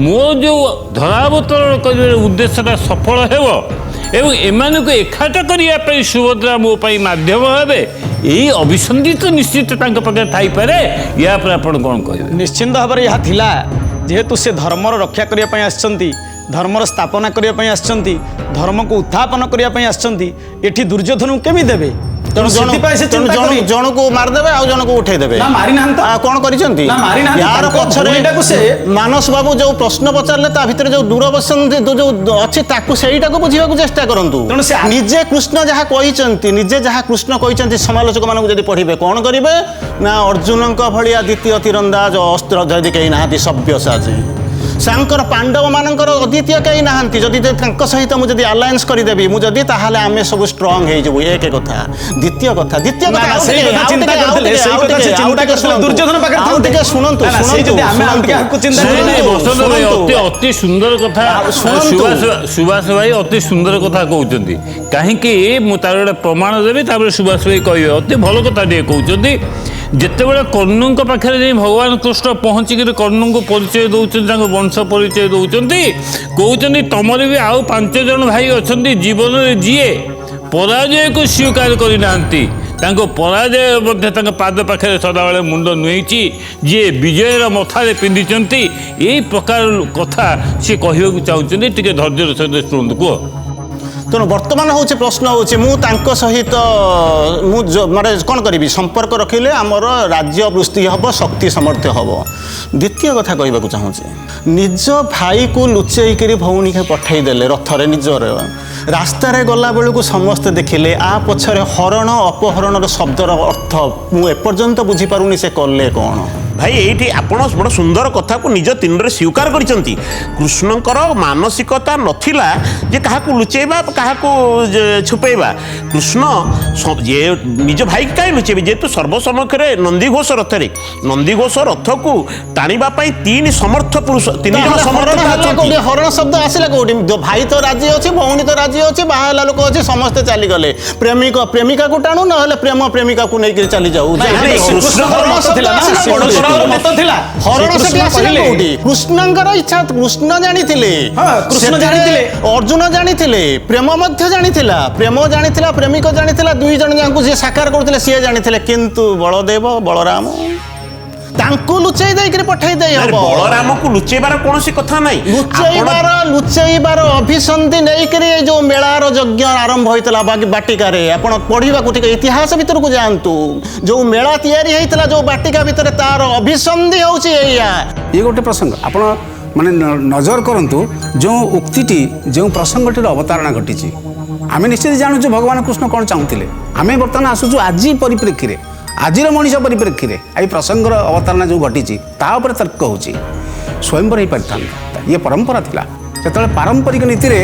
ମୋ ଯେଉଁ ଧରାବତରଣ କରିବାର ଉଦ୍ଦେଶ୍ୟଟା ସଫଳ ହେବ ଏବଂ ଏମାନଙ୍କୁ ଏକାଠ କରିବା ପାଇଁ ସୁଭଦ୍ରା ମୋ ପାଇଁ ମାଧ୍ୟମ ହେବେ, ଏଇ ଅଭିସନ୍ଧି ତ ନିଶ୍ଚିତ ତାଙ୍କ ପାଖରେ ଥାଇପାରେ। ୟା ପରେ ଆପଣ କ'ଣ କହିବେ? ନିଶ୍ଚିନ୍ତ ଭାବରେ ଏହା ଥିଲା, ଯେହେତୁ ସେ ଧର୍ମର ରକ୍ଷା କରିବା ପାଇଁ ଆସିଛନ୍ତି, ଧର୍ମର ସ୍ଥାପନା କରିବା ପାଇଁ ଆସିଛନ୍ତି, ଧର୍ମକୁ ଉତ୍ଥାପନ କରିବା ପାଇଁ ଆସିଛନ୍ତି, ଏଠି ଦୁର୍ଯ୍ୟୋଧନକୁ କେମିତି ଦେବେ? ତେଣୁ ଜଣକୁ ମାରିଦେବେ ଆଉ ଜଣକୁ ଉଠେଇଦେବେ। କ'ଣ କରିଛନ୍ତି? ୟାର ପଛରେ ମାନସ ବାବୁ ଯୋଉ ପ୍ରଶ୍ନ ପଚାରିଲେ ତା ଭିତରେ ଯୋଉ ଦୂରବସନ୍ତି ଯୋଉ ଅଛି ତାକୁ ସେଇଟାକୁ ବୁଝିବାକୁ ଚେଷ୍ଟା କରନ୍ତୁ। ନିଜେ କୃଷ୍ଣ ଯାହା କହିଛନ୍ତି, ସମାଲୋଚକ ମାନଙ୍କୁ ଯଦି ପଢିବେ କ'ଣ କରିବେ ନା ଅର୍ଜୁନଙ୍କ ଭଳିଆ ଦ୍ୱିତୀୟ ତୀରନ୍ଦାଜ ଅସ୍ତ୍ର ଯଦି କେହି ନାହାନ୍ତି ସବ୍ୟସାଚୀ, ସାଙ୍କର ପାଣ୍ଡବ ମାନଙ୍କର ଅଦ୍ୱିତୀୟ କେହି ନାହାନ୍ତି, ଯଦି ତାଙ୍କ ସହିତ ମୁଁ ଯଦି ଆଲାଏନ୍ସ କରିଦେବି ମୁଁ ଯଦି, ତାହେଲେ ଆମେ ସବୁ ଷ୍ଟ୍ରଙ୍ଗ ହେଇଯିବୁ। ଏକ କଥା। ଦ୍ୱିତୀୟ କଥା ଶୁଣନ୍ତୁ, ଅତି ସୁନ୍ଦର କଥା ସୁଭାଷ ଭାଇ ଅତି ସୁନ୍ଦର କଥା କହୁଛନ୍ତି। କାହିଁକି ମୁଁ ତାର ଗୋଟେ ପ୍ରମାଣ ଦେବି, ତାପରେ ସୁଭାଷ ଭାଇ କହିବେ। ଅତି ଭଲ କଥା ଟିକେ କହୁଛନ୍ତି। ଯେତେବେଳେ କର୍ଣ୍ଣଙ୍କ ପାଖରେ ଯାଇ ଭଗବାନ କୃଷ୍ଣ ପହଞ୍ଚିକିରି କର୍ଣ୍ଣଙ୍କୁ ପରିଚୟ ଦେଉଛନ୍ତି, ତାଙ୍କ ବଂଶ ପରିଚୟ ଦେଉଛନ୍ତି, କହୁଛନ୍ତି ତମର ବି ଆଉ 5 ଜଣ ଭାଇ ଅଛନ୍ତି ଜୀବନରେ ଯିଏ ପରାଜୟକୁ ସ୍ୱୀକାର କରିନାହାନ୍ତି, ତାଙ୍କ ପରାଜୟ ମଧ୍ୟ ତାଙ୍କ ପାଦ ପାଖରେ ସଦାବେଳେ ମୁଣ୍ଡ ନୁହେଁଛି, ଯିଏ ବିଜୟର ମଥାରେ ପିନ୍ଧିଛନ୍ତି। ଏଇ ପ୍ରକାର କଥା ସିଏ କହିବାକୁ ଚାହୁଁଛନ୍ତି। ଟିକେ ଧୈର୍ଯ୍ୟର ସହିତ ଶୁଣନ୍ତୁ, କୁହ। ତେଣୁ ବର୍ତ୍ତମାନ ହେଉଛି ପ୍ରଶ୍ନ ହେଉଛି ମୁଁ ତାଙ୍କ ସହିତ ମୁଁ ମାନେ କ'ଣ କରିବି? ସମ୍ପର୍କ ରଖିଲେ ଆମର ରାଜ୍ୟ ବୃଷ୍ଟି ହେବ, ଶକ୍ତି ସମର୍ଥ୍ୟ ହେବ। ଦ୍ୱିତୀୟ କଥା କହିବାକୁ ଚାହୁଁଛି, ନିଜ ଭାଇକୁ ଲୁଚେଇକିରି ଭଉଣୀକୁ ପଠାଇଦେଲେ ରଥରେ, ନିଜର ରାସ୍ତାରେ ଗଲାବେଳକୁ ସମସ୍ତେ ଦେଖିଲେ, ଆ ପଛରେ ହରଣ ଅପହରଣର ଶବ୍ଦର ଅର୍ଥ ମୁଁ ଏପର୍ଯ୍ୟନ୍ତ ବୁଝିପାରୁନି ସେ କଲେ କ'ଣ। ଭାଇ ଏଇଠି ଆପଣ ବଡ଼ ସୁନ୍ଦର କଥାକୁ ନିଜ ତିନରେ ସ୍ୱୀକାର କରିଛନ୍ତି। କୃଷ୍ଣଙ୍କର ମାନସିକତା ନଥିଲା ଯେ କାହାକୁ ଲୁଚେଇବା, କାହାକୁ ଛୁପେଇବା। କୃଷ୍ଣ ନିଜ ଭାଇକି କାହିଁ ଲୁଚେଇବେ? ଯେହେତୁ ସର୍ବସମ୍ମୁଖରେ ନନ୍ଦିଘୋଷ ରଥରେ, ନନ୍ଦିଘୋଷ ରଥକୁ ଟାଣିବା ପାଇଁ 3 ସମର୍ଥ ପୁରୁଷ, 3 ଜଣ ସମର୍ଥ। ହରଣ ଶବ୍ଦ ଆସିଲା କୋଉଠି? ଭାଇ ତ ରାଜି ଅଛି, ଭଉଣୀ ତ ରାଜି ଅଛି, ବାହା ହେଲା ଲୋକ ଅଛି, ସମସ୍ତେ ଚାଲିଗଲେ। ପ୍ରେମିକାକୁ ଟାଣୁ, ନହେଲେ ପ୍ରେମ ପ୍ରେମିକାକୁ ନେଇକି ଚାଲିଯାଉ। କୃଷ୍ଣଙ୍କର ଇଚ୍ଛା, କୃଷ୍ଣ ଜାଣିଥିଲେ, ଅର୍ଜୁନ ଜାଣିଥିଲେ, ପ୍ରେମ ମଧ୍ୟ ଜାଣିଥିଲା, ପ୍ରେମିକ ଜାଣିଥିଲା, 2 ଜଣ ଯାଙ୍କୁ ଯିଏ ସାକାର କରୁଥିଲେ ସିଏ ଜାଣିଥିଲେ, କିନ୍ତୁ ବଳଦେବ ବଳରାମ ତାଙ୍କୁ ଲୁଚେଇ ଦେଇକିରି ପଠେଇ ଦେଇ ହବ। ବଳରାମକୁ ଲୁଚେଇବାର କୌଣସି କଥା ନାହିଁ। ଲୁଚେଇବାର ଅଭିସନ୍ଧି ନେଇକିରି ଏଇ ଯୋଉ ମେଳାର ଯଜ୍ଞ ଆରମ୍ଭ ହୋଇଥିଲା ବାଟିକାରେ, ଆପଣ ପଢିବାକୁ ଟିକେ ଇତିହାସ ଭିତରକୁ ଯାଆନ୍ତୁ। ଯୋଉ ମେଳା ତିଆରି ହେଇଥିଲା ଯୋଉ ବାଟିକା ଭିତରେ, ତାର ଅଭିସନ୍ଧି ହେଉଛି ଏଇଆ। ଇଏ ଗୋଟେ ପ୍ରସଙ୍ଗ ଆପଣ ମାନେ ନଜର କରନ୍ତୁ, ଯେଉଁ ଉକ୍ତିଟି, ଯେଉଁ ପ୍ରସଙ୍ଗଟିର ଅବତାରଣା ଘଟିଛି, ଆମେ ନିଶ୍ଚିତ ଜାଣୁଛୁ ଭଗବାନ କୃଷ୍ଣ କ'ଣ ଚାହୁଁଥିଲେ। ଆମେ ବର୍ତ୍ତମାନ ଆସୁଛୁ ଆଜି ପରିପ୍ରେକ୍ଷୀରେ, ଆଜିର ମଣିଷ ପରିପ୍ରେକ୍ଷୀରେ ଏଇ ପ୍ରସଙ୍ଗର ଅବତାରଣା ଯେଉଁ ଘଟିଛି ତା ଉପରେ ତର୍କ ହେଉଛି। ସ୍ୱୟଂବର ହେଇପାରିଥାନ୍ତା, ଇଏ ପରମ୍ପରା ଥିଲା। ଯେତେବେଳେ ପାରମ୍ପରିକ ନୀତିରେ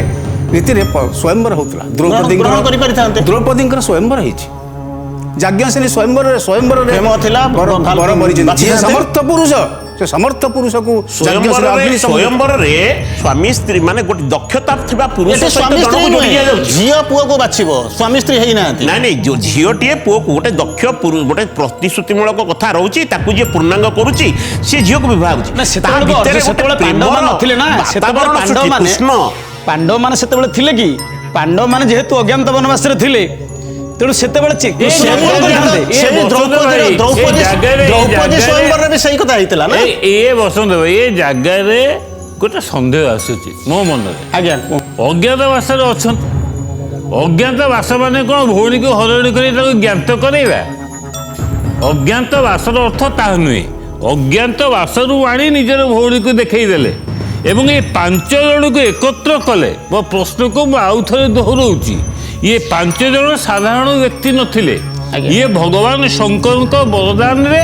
ସ୍ୱୟଂବର ହେଉଥିଲା, ଦ୍ରୌପଦୀଙ୍କର ସ୍ୱୟଂବର ହେଇଛି। ଯାଜ୍ଞସେନୀ ସ୍ୱୟଂବରରେ ବର ମରିଛନ୍ତି। ଯିଏ ସମର୍ଥ ପୁରୁଷ, ସେ ସମର୍ଥ ପୁରୁଷକୁ ସ୍ୱୟଂବରରେ ସ୍ୱାମୀ ସ୍ତ୍ରୀ ମାନେ ଗୋଟେ ଦକ୍ଷତା ଥିବା ପୁରୁଷ ଝିଅ ପୁଅକୁ ବାଛିବ, ସ୍ୱାମୀ ସ୍ତ୍ରୀ ହେଇନାହାନ୍ତି। ନାଇଁ ଝିଅଟିଏ ପୁଅକୁ ଗୋଟେ ଦକ୍ଷ ଗୋଟେ ପ୍ରତିଶ୍ରୁତିମୂଳକ କଥା ରହୁଛି, ତାକୁ ଯିଏ ପୂର୍ଣ୍ଣାଙ୍ଗ କରୁଛି ସେ ଝିଅକୁ ବିବାହ କରୁଛି। ପାଣ୍ଡବମାନେ ସେତେବେଳେ ଥିଲେ କି? ପାଣ୍ଡବମାନେ ଯେହେତୁ ଅଜ୍ଞାତ ବନବାସରେ ଥିଲେ, ତେଣୁ ସେତେବେଳେ ଦ୍ରୌପଦୀ ସ୍ୱୟଂବରରେ ବି ସେଇ କଥା ହେଇଥିଲା ନା। ଏ ବସନ୍ତ ଏ ଜାଗାରେ ଗୋଟେ ସନ୍ଦେହ ଆସୁଛି ମୋ ମନରେ। ଆଜ୍ଞା ଅଜ୍ଞାତବାସରେ ଅଛନ୍ତି। ଅଜ୍ଞାତବାସ ମାନେ କ'ଣ ଭଉଣୀକୁ ହରଣ କରି ତାକୁ ଜ୍ଞାତ କରାଇବା? ଅଜ୍ଞାତବାସର ଅର୍ଥ ତାହା ନୁହେଁ। ଅଜ୍ଞାତବାସରୁ ଆଣି ନିଜର ଭଉଣୀକୁ ଦେଖେଇ ଦେଲେ ଏବଂ ଏ 5 ଜଣକୁ ଏକତ୍ର କଲେ। ମୋ ପ୍ରଶ୍ନକୁ ମୁଁ ଆଉ ଥରେ ଦୋହରଉଛି, ଇଏ 5 ଜଣ ସାଧାରଣ ବ୍ୟକ୍ତି ନଥିଲେ। ଇଏ ଭଗବାନ ଶଙ୍କରଙ୍କ ବରଦାନରେ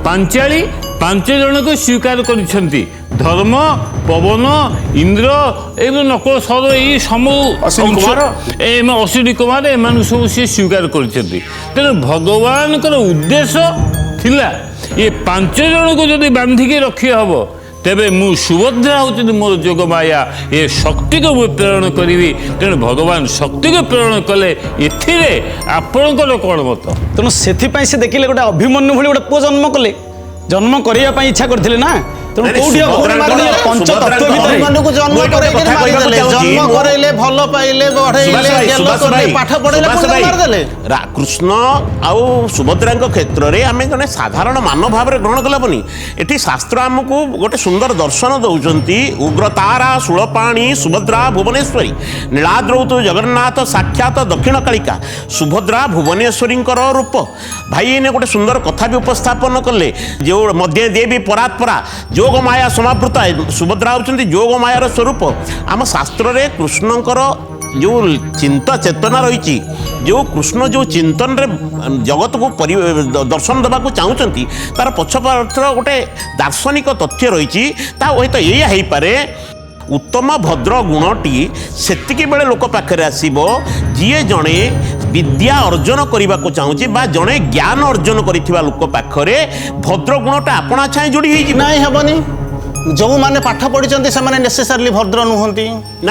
ପାଞ୍ଚାଳି 5 ଜଣକୁ ସ୍ୱୀକାର କରିଛନ୍ତି। ଧର୍ମ, ପବନ, ଇନ୍ଦ୍ର ଏବଂ ନକୁଳ ସର ଏଇ ଅଶ୍ୱିନୀ କୁମାର ଏମାନଙ୍କୁ ସବୁ ସିଏ ସ୍ୱୀକାର କରିଛନ୍ତି। ତେଣୁ ଭଗବାନଙ୍କର ଉଦ୍ଦେଶ୍ୟ ଥିଲା ଏ 5 ଜଣକୁ ଯଦି ବାନ୍ଧିକି ରଖି ହେବ, ତେବେ ମୁଁ ସୁଭଦ୍ରା ହେଉଛନ୍ତି ମୋର ଯୋଗମାୟା, ଏ ଶକ୍ତିକୁ ମୁଁ ପ୍ରେରଣ କରିବି। ତେଣୁ ଭଗବାନ ଶକ୍ତିକୁ ପ୍ରେରଣ କଲେ। ଏଥିରେ ଆପଣଙ୍କର କ'ଣ ମତ? ତେଣୁ ସେଥିପାଇଁ ସେ ଦେଖିଲେ ଗୋଟେ ଅଭିମନ୍ୟୁ ଭଳି ଗୋଟେ ପୁଅ ଜନ୍ମ କଲେ, ଜନ୍ମ କରିବା ପାଇଁ ଇଚ୍ଛା କରିଥିଲେ ନା। ତେଣୁ କୋଉଠି ପଞ୍ଚତତ୍ତ୍ୱ ଭିତରେ ମାନଙ୍କୁ ଜନ୍ମ କରେଇକିରି ମାରିଦେଲେ। ଜନ୍ମ କରେଇଲେ, ଭଲ ପାଇଲେ, ବଢେଇଲେ, ଗେଲ କଲେ, ପାଠ ପଢେଇଲେ, ପୁଣି ମାରିଦେଲେ। କୃଷ୍ଣ ଆଉ ସୁଭଦ୍ରାଙ୍କ କ୍ଷେତ୍ରରେ ଆମେ ଜଣେ ସାଧାରଣ ମାନବ ଭାବରେ ଗ୍ରହଣ କଲେ ହେବନି। ଏଠି ଶାସ୍ତ୍ର ଆମକୁ ଗୋଟେ ସୁନ୍ଦର ଦର୍ଶନ ଦେଉଛନ୍ତି। ଉଗ୍ରତାରା ଶୂଳପାଣି ସୁଭଦ୍ରା ଭୁବନେଶ୍ୱରୀ, ନୀଳାଦ୍ରୌତୁ ଜଗନ୍ନାଥ ସାକ୍ଷାତ ଦକ୍ଷିଣ କାଳିକା, ସୁଭଦ୍ରା ଭୁବନେଶ୍ୱରୀଙ୍କର ରୂପ। ଭାଇ ଏନେ ଗୋଟେ ସୁନ୍ଦର କଥା ବି ଉପସ୍ଥାପନ କଲେ। ଯେଉଁ ମଧ୍ୟ ଦେବୀ ପରାତ୍ପରା ଯୋଗମାୟା ସମାବୃତ, ସୁଭଦ୍ରା ହେଉଛନ୍ତି ଯୋଗମାୟାର ସ୍ୱରୂପ। ଆମ ଶାସ୍ତ୍ରରେ କୃଷ୍ଣଙ୍କର ଯେଉଁ ଚିନ୍ତା ଚେତନା ରହିଛି, ଯେଉଁ କୃଷ୍ଣ ଯେଉଁ ଚିନ୍ତନରେ ଜଗତକୁ ଦର୍ଶନ ଦେବାକୁ ଚାହୁଁଛନ୍ତି, ତାର ପଛପାର୍ଶ୍ୱ ଗୋଟେ ଦାର୍ଶନିକ ତଥ୍ୟ ରହିଛି। ତା ହୁଏତ ଏଇଆ ହେଇପାରେ, ଉତ୍ତମ ଭଦ୍ର ଗୁଣଟି ସେତିକି ବେଳେ ଲୋକ ପାଖରେ ଆସିବ ଯିଏ ଜଣେ ବିଦ୍ୟା ଅର୍ଜନ କରିବାକୁ ଚାହୁଁଛି ବା ଜଣେ ଜ୍ଞାନ ଅର୍ଜନ କରିଥିବା ଲୋକ ପାଖରେ ଭଦ୍ର ଗୁଣଟା ଆପଣା ଛାଏଁ ଯୋଡ଼ି ହେଇଯିବ। ନାଇଁ ହେବନି। ଯେଉଁମାନେ ପାଠ ପଢିଛନ୍ତି ସେମାନେ ନେସେସାରିଲି ଭଦ୍ର ନୁହନ୍ତି।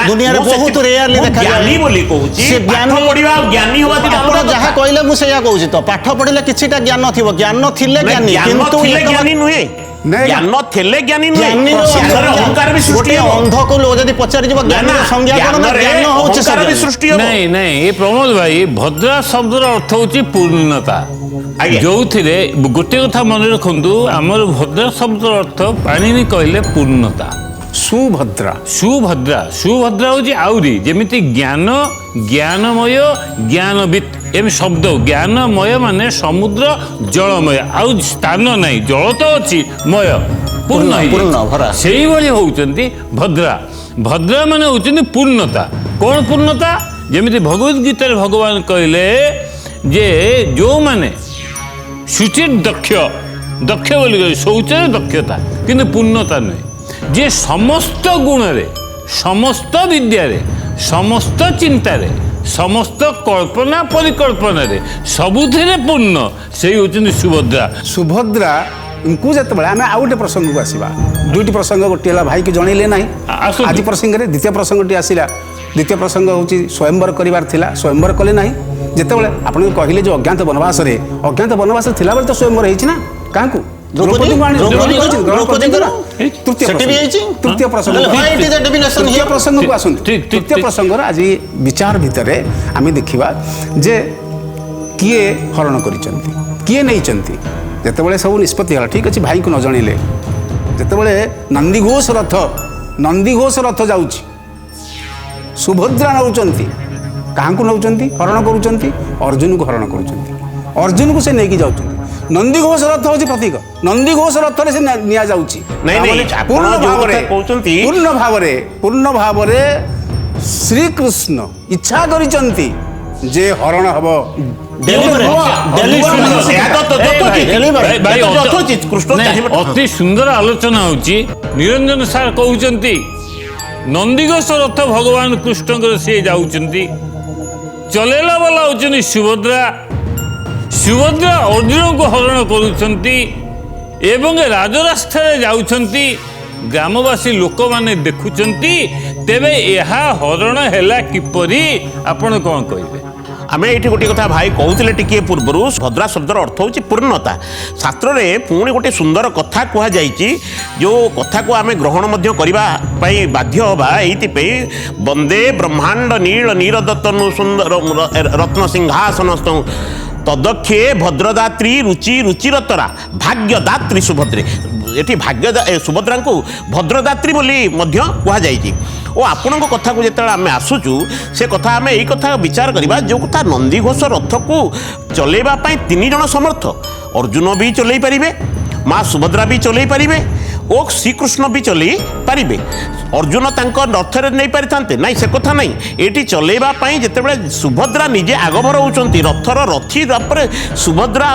ଦୁନିଆରେ ବହୁତ ରେୟାରଲି ଦେଖାଯାଏ। ଜ୍ଞାନୀ ବୋଲି କହୁଛି, ପାଠ ପଢିବା ଆଉ ଜ୍ଞାନୀ ହବା ଦିଟା ଆପଣ ଯାହା କହିଲେ ମୁଁ ସେଇଆ କହୁଛି। ତ ପାଠ ପଢିଲେ କିଛିଟା ଜ୍ଞାନ ଥିବ, ଜ୍ଞାନ ଥିଲେ ଜ୍ଞାନୀ, କିନ୍ତୁ ଜ୍ଞାନୀ ନୁହେଁ। ଜ୍ଞାନ ଥିଲେ ଜ୍ଞାନୀ ନୁହେଁ। ଅହଙ୍କାର ବି ସୃଷ୍ଟି ହେବ। ଅନ୍ଧକୁ ଯଦି ପଚାରିଯିବ ଜ୍ଞାନୀର ସଂଜ୍ଞା କ'ଣ, ନା ଜ୍ଞାନ ହେଉଛି ସୃଷ୍ଟି ହେବ। ନାଇଁ ନାଇଁ, ଏ ପ୍ରମୋଦ ଭାଇ, ଭଦ୍ରା ଶବ୍ଦର ଅର୍ଥ ହେଉଛି ପୂର୍ଣ୍ଣତା। ଯୋଉଥିରେ ଗୋଟେ କଥା ମନେ ରଖନ୍ତୁ, ଆମର ଭଦ୍ରା ଶବ୍ଦର ଅର୍ଥ ପାଣିନି କହିଲେ ପୂର୍ଣ୍ଣତା। ସୁଭଦ୍ରା ସୁଭଦ୍ରା ସୁଭଦ୍ରା ହେଉଛି ଆହୁରି ଯେମିତି ଜ୍ଞାନ, ଜ୍ଞାନମୟ, ଜ୍ଞାନବିତ୍ ଏମିତି ଶବ୍ଦ। ଜ୍ଞାନମୟ ମାନେ ସମୁଦ୍ର ଜଳମୟ, ଆଉ ସ୍ଥାନ ନାହିଁ, ଜଳ ତ ଅଛି, ମୟ ପୂର୍ଣ୍ଣ ଭରା। ସେଇଭଳି ହେଉଛନ୍ତି ଭଦ୍ରା। ଭଦ୍ରା ମାନେ ହେଉଛନ୍ତି ପୂର୍ଣ୍ଣତା। କ'ଣ ପୂର୍ଣ୍ଣତା? ଯେମିତି ଭଗବଦ୍ ଗୀତାରେ ଭଗବାନ କହିଲେ ଯେ ଯେଉଁମାନେ ଶୁଚି ଦକ୍ଷ ବୋଲି କହିଲେ, ଶୌଚରେ ଦକ୍ଷତା କିନ୍ତୁ ପୂର୍ଣ୍ଣତା ନୁହେଁ। ଯିଏ ସମସ୍ତ ଗୁଣରେ, ସମସ୍ତ ବିଦ୍ୟାରେ, ସମସ୍ତ ଚିନ୍ତାରେ, ସମସ୍ତ କଳ୍ପନା ପରିକଳ୍ପନାରେ, ସବୁଥିରେ ପୂର୍ଣ୍ଣ, ସେଇ ହେଉଛନ୍ତି ସୁଭଦ୍ରା। ସୁଭଦ୍ରାଙ୍କୁ ଯେତେବେଳେ ଆମେ ଆଉ ଗୋଟେ ପ୍ରସଙ୍ଗକୁ ଆସିବା, ଦୁଇଟି ପ୍ରସଙ୍ଗ, ଗୋଟିଏ ହେଲା ଭାଇକି ଜଣେଇଲେ ନାହିଁ ଆଜି ପ୍ରସଙ୍ଗରେ, ଦ୍ୱିତୀୟ ପ୍ରସଙ୍ଗଟି ଆସିଲା। ଦ୍ୱିତୀୟ ପ୍ରସଙ୍ଗ ହେଉଛି ସ୍ୱୟଂବର କରିବାର ଥିଲା, ସ୍ୱୟଂବର କଲେ ନାହିଁ। ଯେତେବେଳେ ଆପଣ କହିଲେ ଯେ ଅଜ୍ଞାତ ବନବାସରେ ଥିଲାବେଳେ ତ ସ୍ୱୟଂବର ହେଇଛି ନା, କାହାକୁ? ତୃତୀୟ ପ୍ରସଙ୍ଗକୁ ଆସନ୍ତୁ। ତୃତୀୟ ପ୍ରସଙ୍ଗର ଆଜି ବିଚାର ଭିତରେ ଆମେ ଦେଖିବା ଯେ କିଏ ହରଣ କରିଛନ୍ତି, କିଏ ନେଇଛନ୍ତି। ଯେତେବେଳେ ସବୁ ନିଷ୍ପତ୍ତି ହେଲା, ଠିକ୍ ଅଛି, ଭାଇଙ୍କୁ ନ ଜଣେଇଲେ, ଯେତେବେଳେ ନନ୍ଦିଘୋଷ ରଥ ଯାଉଛି, ସୁଭଦ୍ରା ନେଉଛନ୍ତି, କାହାକୁ ନେଉଛନ୍ତି? ହରଣ କରୁଛନ୍ତି, ଅର୍ଜୁନକୁ ହରଣ କରୁଛନ୍ତି। ଅର୍ଜୁନକୁ ସେ ନେଇକି ଯାଉଛନ୍ତି। ନନ୍ଦିଘୋଷ ରଥ ହେଉଛି ପ୍ରତୀକ। ନନ୍ଦିଘୋଷ ରଥରେ ସେ ନିଆଯାଉଛି। ପୂର୍ଣ୍ଣ ଭାବରେ ଶ୍ରୀକୃଷ୍ଣ ଇଚ୍ଛା କରିଛନ୍ତି ଯେ ହରଣ ହେବ। ଅତି ସୁନ୍ଦର ଆଲୋଚନା ହେଉଛି। ନିରଞ୍ଜନ ସାର୍ କହୁଛନ୍ତି ନନ୍ଦିଘୋଷ ରଥ ଭଗବାନ କୃଷ୍ଣଙ୍କର ସିଏ ଯାଉଛନ୍ତି, ଚଲେଇଲା ବାଲା ହେଉଛନ୍ତି ସୁଭଦ୍ରା। ସୁଭଦ୍ରା ଅର୍ଜୁନଙ୍କୁ ହରଣ କରୁଛନ୍ତି ଏବଂ ରାଜରାସ୍ତାରେ ଯାଉଛନ୍ତି। ଗ୍ରାମବାସୀ ଲୋକମାନେ ଦେଖୁଛନ୍ତି। ତେବେ ଏହା ହରଣ ହେଲା କିପରି, ଆପଣ କ'ଣ କହିବେ? ଆମେ ଏଇଠି ଗୋଟିଏ କଥା ଭାଇ କହୁଥିଲେ ଟିକିଏ ପୂର୍ବରୁ, ଭଦ୍ରା ଶବ୍ଦର ଅର୍ଥ ହେଉଛି ପୂର୍ଣ୍ଣତା। ଶାସ୍ତ୍ରରେ ପୁଣି ଗୋଟେ ସୁନ୍ଦର କଥା କୁହାଯାଇଛି, ଯେଉଁ କଥାକୁ ଆମେ ଗ୍ରହଣ ମଧ୍ୟ କରିବା ପାଇଁ ବାଧ୍ୟ ହେବା ଏଇଥିପାଇଁ, ବନ୍ଦେ ବ୍ରହ୍ମାଣ୍ଡ ନୀଳ ନୀରଦତ୍ତନୁ ସୁନ୍ଦର ରତ୍ନ ସିଂହାସନ ତଦକ୍ଷେ ଭଦ୍ରଦାତ୍ରୀ ରୁଚି ରୁଚିରତରା ଭାଗ୍ୟଦାତ୍ରୀ ସୁଭଦ୍ରେ ଏଠି ସୁଭଦ୍ରାଙ୍କୁ ଭଦ୍ରଦାତ୍ରୀ ବୋଲି ମଧ୍ୟ କୁହାଯାଇଛି। ଓ ଆପଣଙ୍କ କଥାକୁ ଯେତେବେଳେ ଆମେ ଆସୁଛୁ ସେ କଥା ଆମେ ଏଇ କଥା ବିଚାର କରିବା ଯେଉଁ କଥା ନନ୍ଦିଘୋଷ ରଥକୁ ଚଲେଇବା ପାଇଁ 3 ଜଣ ସମର୍ଥ ଅର୍ଜୁନ ବି ଚଲେଇ ପାରିବେ, ମା ସୁଭଦ୍ରା ବି ଚଲେଇ ପାରିବେ ଓ ଶ୍ରୀକୃଷ୍ଣ ବି ଚଲେଇ ପାରିବେ। ଅର୍ଜୁନ ତାଙ୍କ ରଥରେ ନେଇ ପାରିଥାନ୍ତେ ନାଇଁ, ସେ କଥା ନାହିଁ। ଏଠି ଚଲେଇବା ପାଇଁ ଯେତେବେଳେ ସୁଭଦ୍ରା ନିଜେ ଆଗଭର ହେଉଛନ୍ତି, ରଥର ରଥି ତାପରେ ସୁଭଦ୍ରା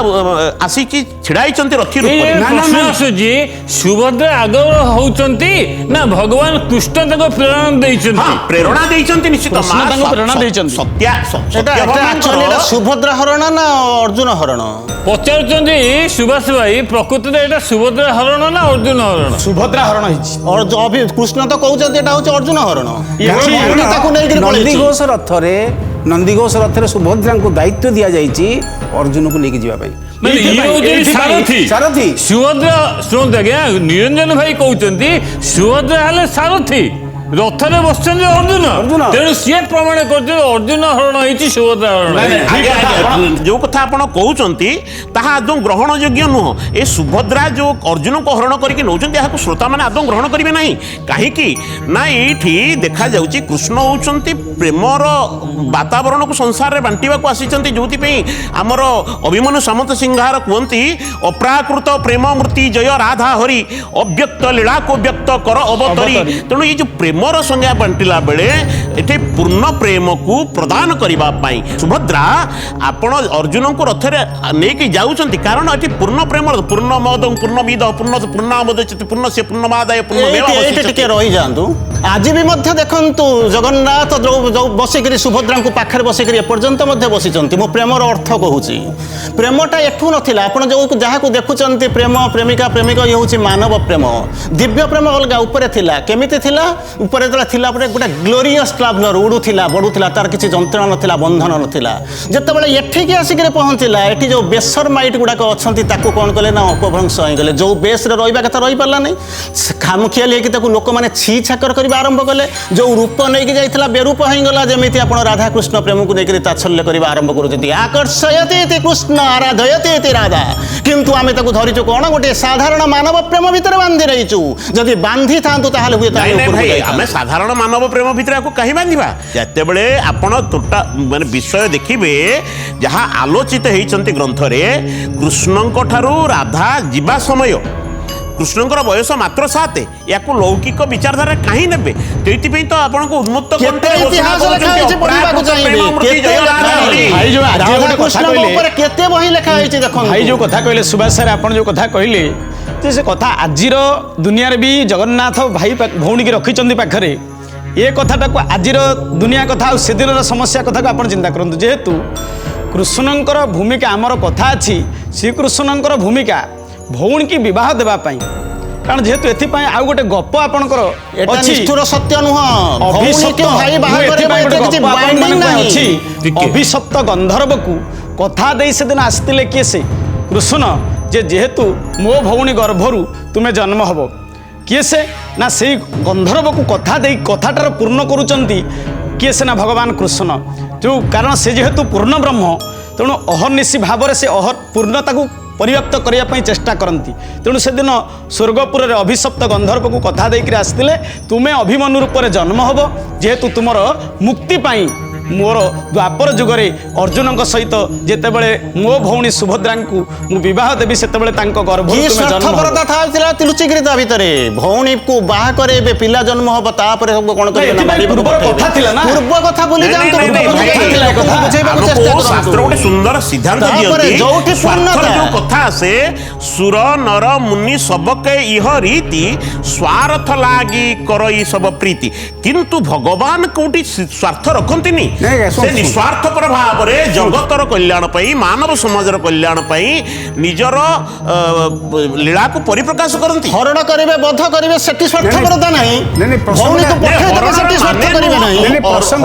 ଆସିକି ଛିଡ଼ା ହେଇଛନ୍ତି ରଥି ରୂପରେ। ପ୍ରଶ୍ନ ଆସୁଛି ସୁଭଦ୍ରା ଆଗଭର ହଉଛନ୍ତି ନା ଭଗବାନ କୃଷ୍ଣ ତାଙ୍କୁ ପ୍ରେରଣା ଦେଇଛନ୍ତି? ହଁ, ପ୍ରେରଣା ଦେଇଛନ୍ତି ନିଶ୍ଚିତ। କୃଷ୍ଣ ତାଙ୍କୁ ପ୍ରେରଣା ଦେଇଛନ୍ତି। ଏଟା ସୁଭଦ୍ରା ହରଣ ନା ଅର୍ଜୁନ ହରଣ? ପଚାରୁଛନ୍ତି ସୁଭାଷ ଭାଇ, ପ୍ରକୃତରେ ଏଇଟା ସୁଭଦ୍ରା ହରଣ ନା ଅର୍ଜୁନ ହରଣ? ସୁଭଦ୍ରା ହରଣ ହେଇଛି। କୃଷ୍ଣ ତ କହୁଛନ୍ତି ଏଟା ହଉଛି ଅର୍ଜୁନ ହରଣ। ତାକୁ ନେଇକି ନନ୍ଦିଘୋଷ ରଥରେ ସୁଭଦ୍ରାଙ୍କୁ ଦାୟିତ୍ୱ ଦିଆଯାଇଛି ଅର୍ଜୁନକୁ ନେଇକି ଯିବା ପାଇଁ। ସାରଥି ସୁଭଦ୍ରା, ଶୁଣନ୍ତୁ ଆଜ୍ଞା, ନିରଞ୍ଜନ ଭାଇ କହୁଛନ୍ତି ସୁଭଦ୍ରା ହେଲେ ସାରଥି, ରଥରେ ବସିଛନ୍ତି ଅର୍ଜୁନ, ତେଣୁ ସିଏ ପ୍ରମାଣ କରୁଛନ୍ତି ଅର୍ଜୁନ ହରଣ ହେଇଛି, ସୁଭଦ୍ରା ହରଣ। ଯୋଉ କଥା ଆପଣ କହୁଛନ୍ତି ତାହା ଆଦୌ ଗ୍ରହଣ ଯୋଗ୍ୟ ନୁହଁ। ଏ ସୁଭଦ୍ରା ଯୋଉ ଅର୍ଜୁନକୁ ହରଣ କରିକି ନେଉଛନ୍ତି ଏହାକୁ ଶ୍ରୋତାମାନେ ଆଦୌ ଗ୍ରହଣ କରିବେ ନାହିଁ। କାହିଁକି ନା ଏଇଠି ଦେଖାଯାଉଛି କୃଷ୍ଣ ହେଉଛନ୍ତି ପ୍ରେମର ବାତାବରଣକୁ ସଂସାରରେ ବାଣ୍ଟିବାକୁ ଆସିଛନ୍ତି, ଯୋଉଥିପାଇଁ ଆମର ଅଭିମନ୍ୟୁ ସାମନ୍ତ ସିଂହାର କୁହନ୍ତି ଅପ୍ରାକୃତ ପ୍ରେମ ମୂର୍ତ୍ତି ଜୟ ରାଧା ହରି ଅବ୍ୟକ୍ତ ଲୀଳାକୁ ବ୍ୟକ୍ତ କର ଅବତରୀ। ତେଣୁ ଏଇ ଯୋଉ ପ୍ରେମର ସଂଜ୍ଞା ବାଣ୍ଟିଲା ବେଳେ ଏଠି ପୂର୍ଣ୍ଣ ପ୍ରେମକୁ ପ୍ରଦାନ କରିବା ପାଇଁ ସୁଭଦ୍ରା ଆପଣ ଅର୍ଜୁନଙ୍କୁ ରଥରେ ନେଇକି ଯାଉଛନ୍ତି, କାରଣ ଏଠି ପୂର୍ଣ୍ଣ ପ୍ରେମ ପୂର୍ଣ୍ଣ ମଦ ପୂର୍ଣ୍ଣ ବିଦ ପୂର୍ଣ୍ଣମୋଦିତ ପୂର୍ଣ୍ଣ ସେ ପୂର୍ଣ୍ଣମାଦାୟ ଏଇଠି ଟିକେ ରହିଯାଆନ୍ତୁ। ଆଜି ବି ମଧ୍ୟ ଦେଖନ୍ତୁ ଜଗନ୍ନାଥ ବସିକିରି ସୁଭଦ୍ରାଙ୍କୁ ପାଖରେ ବସିକିରି ଏପର୍ଯ୍ୟନ୍ତ ମଧ୍ୟ ବସିଛନ୍ତି। ମୁଁ ପ୍ରେମର ଅର୍ଥ କହୁଛି, ପ୍ରେମଟା ଏଠୁ ନଥିଲା। ଆପଣ ଯାହାକୁ ଦେଖୁଛନ୍ତି ପ୍ରେମ ପ୍ରେମିକା ପ୍ରେମିକ, ଇଏ ହେଉଛି ମାନବ ପ୍ରେମ। ଦିବ୍ୟ ପ୍ରେମ ଅଲଗା ଉପରେ ଥିଲା। କେମିତି ଥିଲା? ଉପରେ ଥିଲା ଗୋଟେ ଗ୍ଲୋରିୟସ୍ ଟ୍ରାଭେଲର, ଉଡ଼ୁଥିଲା ବଢ଼ୁଥିଲା, ତାର କିଛି ଯନ୍ତ୍ରଣା ନଥିଲା, ବନ୍ଧନ ନଥିଲା। ଯେତେବେଳେ ଏଠିକି ଆସିକିରି ପହଞ୍ଚିଲା, ଏଠି ଯେଉଁ ବେସର ମାଇଟ୍ ଗୁଡ଼ାକ ଅଛନ୍ତି ତାକୁ କ'ଣ କଲେ ନା ଅପଭ୍ରଂଶ ହେଇଗଲେ। ଯେଉଁ ବେସ୍ରେ ରହିବା କଥା ରହିପାରିଲା ନାହିଁ, ଖାମଖିଆଲି ହେଇକି ତାକୁ ଲୋକମାନେ ଛି ଛାକର କରିବା ଆରମ୍ଭ କଲେ। ଯେଉଁ ରୂପ ନେଇକି ଯାଇଥିଲା ବେରୂପ ହେଇଗଲା। ଯେମିତି ଆପଣ ରାଧାକୃଷ୍ଣ ପ୍ରେମକୁ ନେଇକରି ତାଚ୍ଛଲ୍ୟ କରିବା ଆରମ୍ଭ କରୁଛନ୍ତି, ଆକର୍ଷୟତି ଇତି କୃଷ୍ଣ ଆରାଧୟତି ଇତି ରାଧା। କିନ୍ତୁ ଆମେ ତାକୁ ଧରିଛୁ କ'ଣ ଗୋଟେ ସାଧାରଣ ମାନବ ପ୍ରେମ ଭିତରେ ବାନ୍ଧି ରହିଛୁ। ଯଦି ବାନ୍ଧିଥାନ୍ତୁ ତାହେଲେ ହୁଏତ ଆମେ ସାଧାରଣ ମାନବ ପ୍ରେମ ଭିତରେ ଆକୁ କାହିଁ ବାନ୍ଧିବା? ଯେତେବେଳେ ଆପଣ ମାନେ ବିଷୟ ଦେଖିବେ ଯାହା ଆଲୋଚିତ ହେଇଛନ୍ତି ଗ୍ରନ୍ଥରେ, କୃଷ୍ଣଙ୍କ ଠାରୁ ରାଧା ଯିବା ସମୟ, କୃଷ୍ଣଙ୍କର ବୟସ ମାତ୍ର 7, ୟାକୁ ଲୌକିକ ବିଚାରଧାରା କାହିଁ ନେବେ? ସେଇଥିପାଇଁ ତ ଆପଣଙ୍କୁ ଉନ୍ମୁକ୍ତ ଭାଇ ଯୋଉ କଥା କହିଲେ ସୁଭାଷ ସାର୍, ଆପଣ ଯୋଉ କଥା କହିଲେ ଯେ ସେ କଥା ଆଜିର ଦୁନିଆରେ ବି ଜଗନ୍ନାଥ ଭାଇ ଭଉଣୀକି ରଖିଛନ୍ତି ପାଖରେ। ଏ କଥାଟାକୁ ଆଜିର ଦୁନିଆ କଥା ଆଉ ସେଦିନର ସମସ୍ୟା କଥାକୁ ଆପଣ ଚିନ୍ତା କରନ୍ତୁ। ଯେହେତୁ କୃଷ୍ଣଙ୍କର ଭୂମିକା ଆମର କଥା ଅଛି, ଶ୍ରୀକୃଷ୍ଣଙ୍କର ଭୂମିକା ଭଉଣୀକି ବିବାହ ଦେବା ପାଇଁ। କାରଣ ଯେହେତୁ ଏଥିପାଇଁ ଆଉ ଗୋଟେ ଗପ ଆପଣଙ୍କର ଅଛି, ସତ୍ୟ ନୁହଁ, ଅଛି ଅଭିଶପ୍ତ ଗନ୍ଧର୍ବକୁ କଥା ଦେଇ ସେଦିନ ଆସିଥିଲେ କିଏ? ସେ କୃଷ୍ଣ, ଯେ ଯେହେତୁ ମୋ ଭଉଣୀ ଗର୍ଭରୁ ତୁମେ ଜନ୍ମ ହେବ। କିଏ ସେ? ନା ସେଇ ଗନ୍ଧର୍ବକୁ କଥା ଦେଇ କଥାଟାର ପୂର୍ଣ୍ଣ କରୁଛନ୍ତି କିଏ? ସେ ନା ଭଗବାନ କୃଷ୍ଣ। ଯେଉଁ କାରଣ ସେ ଯେହେତୁ ପୂର୍ଣ୍ଣ ବ୍ରହ୍ମ, ତେଣୁ ଅହର୍ନିଶି ଭାବରେ ସେ ପୂର୍ଣ୍ଣତାକୁ ପରିବ୍ୟାପ୍ତ କରିବା ପାଇଁ ଚେଷ୍ଟା କରନ୍ତି। ତେଣୁ ସେଦିନ ସ୍ୱର୍ଗପୁରରେ ଅଭିଶପ୍ତ ଗନ୍ଧର୍ବକୁ କଥା ଦେଇକରି ଆସିଥିଲେ, ତୁମେ ଅଭିମନ୍ୟୁ ରୂପରେ ଜନ୍ମ ହେବ, ଯେହେତୁ ତୁମର ମୁକ୍ତି ପାଇଁ ମୋର ଦ୍ୱାପର ଯୁଗରେ ଅର୍ଜୁନଙ୍କ ସହିତ ଯେତେବେଳେ ମୋ ଭଉଣୀ ସୁଭଦ୍ରାଙ୍କୁ ମୁଁ ବିବାହ ଦେବି, ସେତେବେଳେ ତାଙ୍କ ଗର୍ଭରୁ ଲୁଚିକିରି ତା ଭିତରେ ଭଉଣୀକୁ ବାହା କରେଇବେ, ପିଲା ଜନ୍ମ ହବ, ତାପରେ ସବୁ କ'ଣ କରିବେ? କଥା ଥିଲା ନା, ପୂର୍ବ କଥା ଭୁଲି ଯାଆନ୍ତୁ। ଶାସ୍ତ୍ର ଗୋଟେ ସୁନ୍ଦର ସିଦ୍ଧାନ୍ତ ଦିଅନ୍ତି, ଯୋଉଠି କଥା ଆସେ ସୁର ନର ମୁନି ସବକେ ଇହ ରୀତି ସ୍ୱାର୍ଥ ଲାଗି କରଇ ସବ ପ୍ରୀତି। କିନ୍ତୁ ଭଗବାନ କୋଉଠି ସ୍ୱାର୍ଥ ରଖନ୍ତିନି। ସେ ନିଃସ୍ୱାର୍ଥପର ଭାବରେ ଜଗତର କଲ୍ୟାଣ ପାଇଁ, ମାନବ ସମାଜର କଲ୍ୟାଣ ପାଇଁ ନିଜର ଲୀଳାକୁ ପରିପ୍ରକାଶ କରନ୍ତି। ହରଣ କରିବେ, ବଧ କରିବେ, ସେଠି ସ୍ୱାର୍ଥପରତା ନାହିଁ।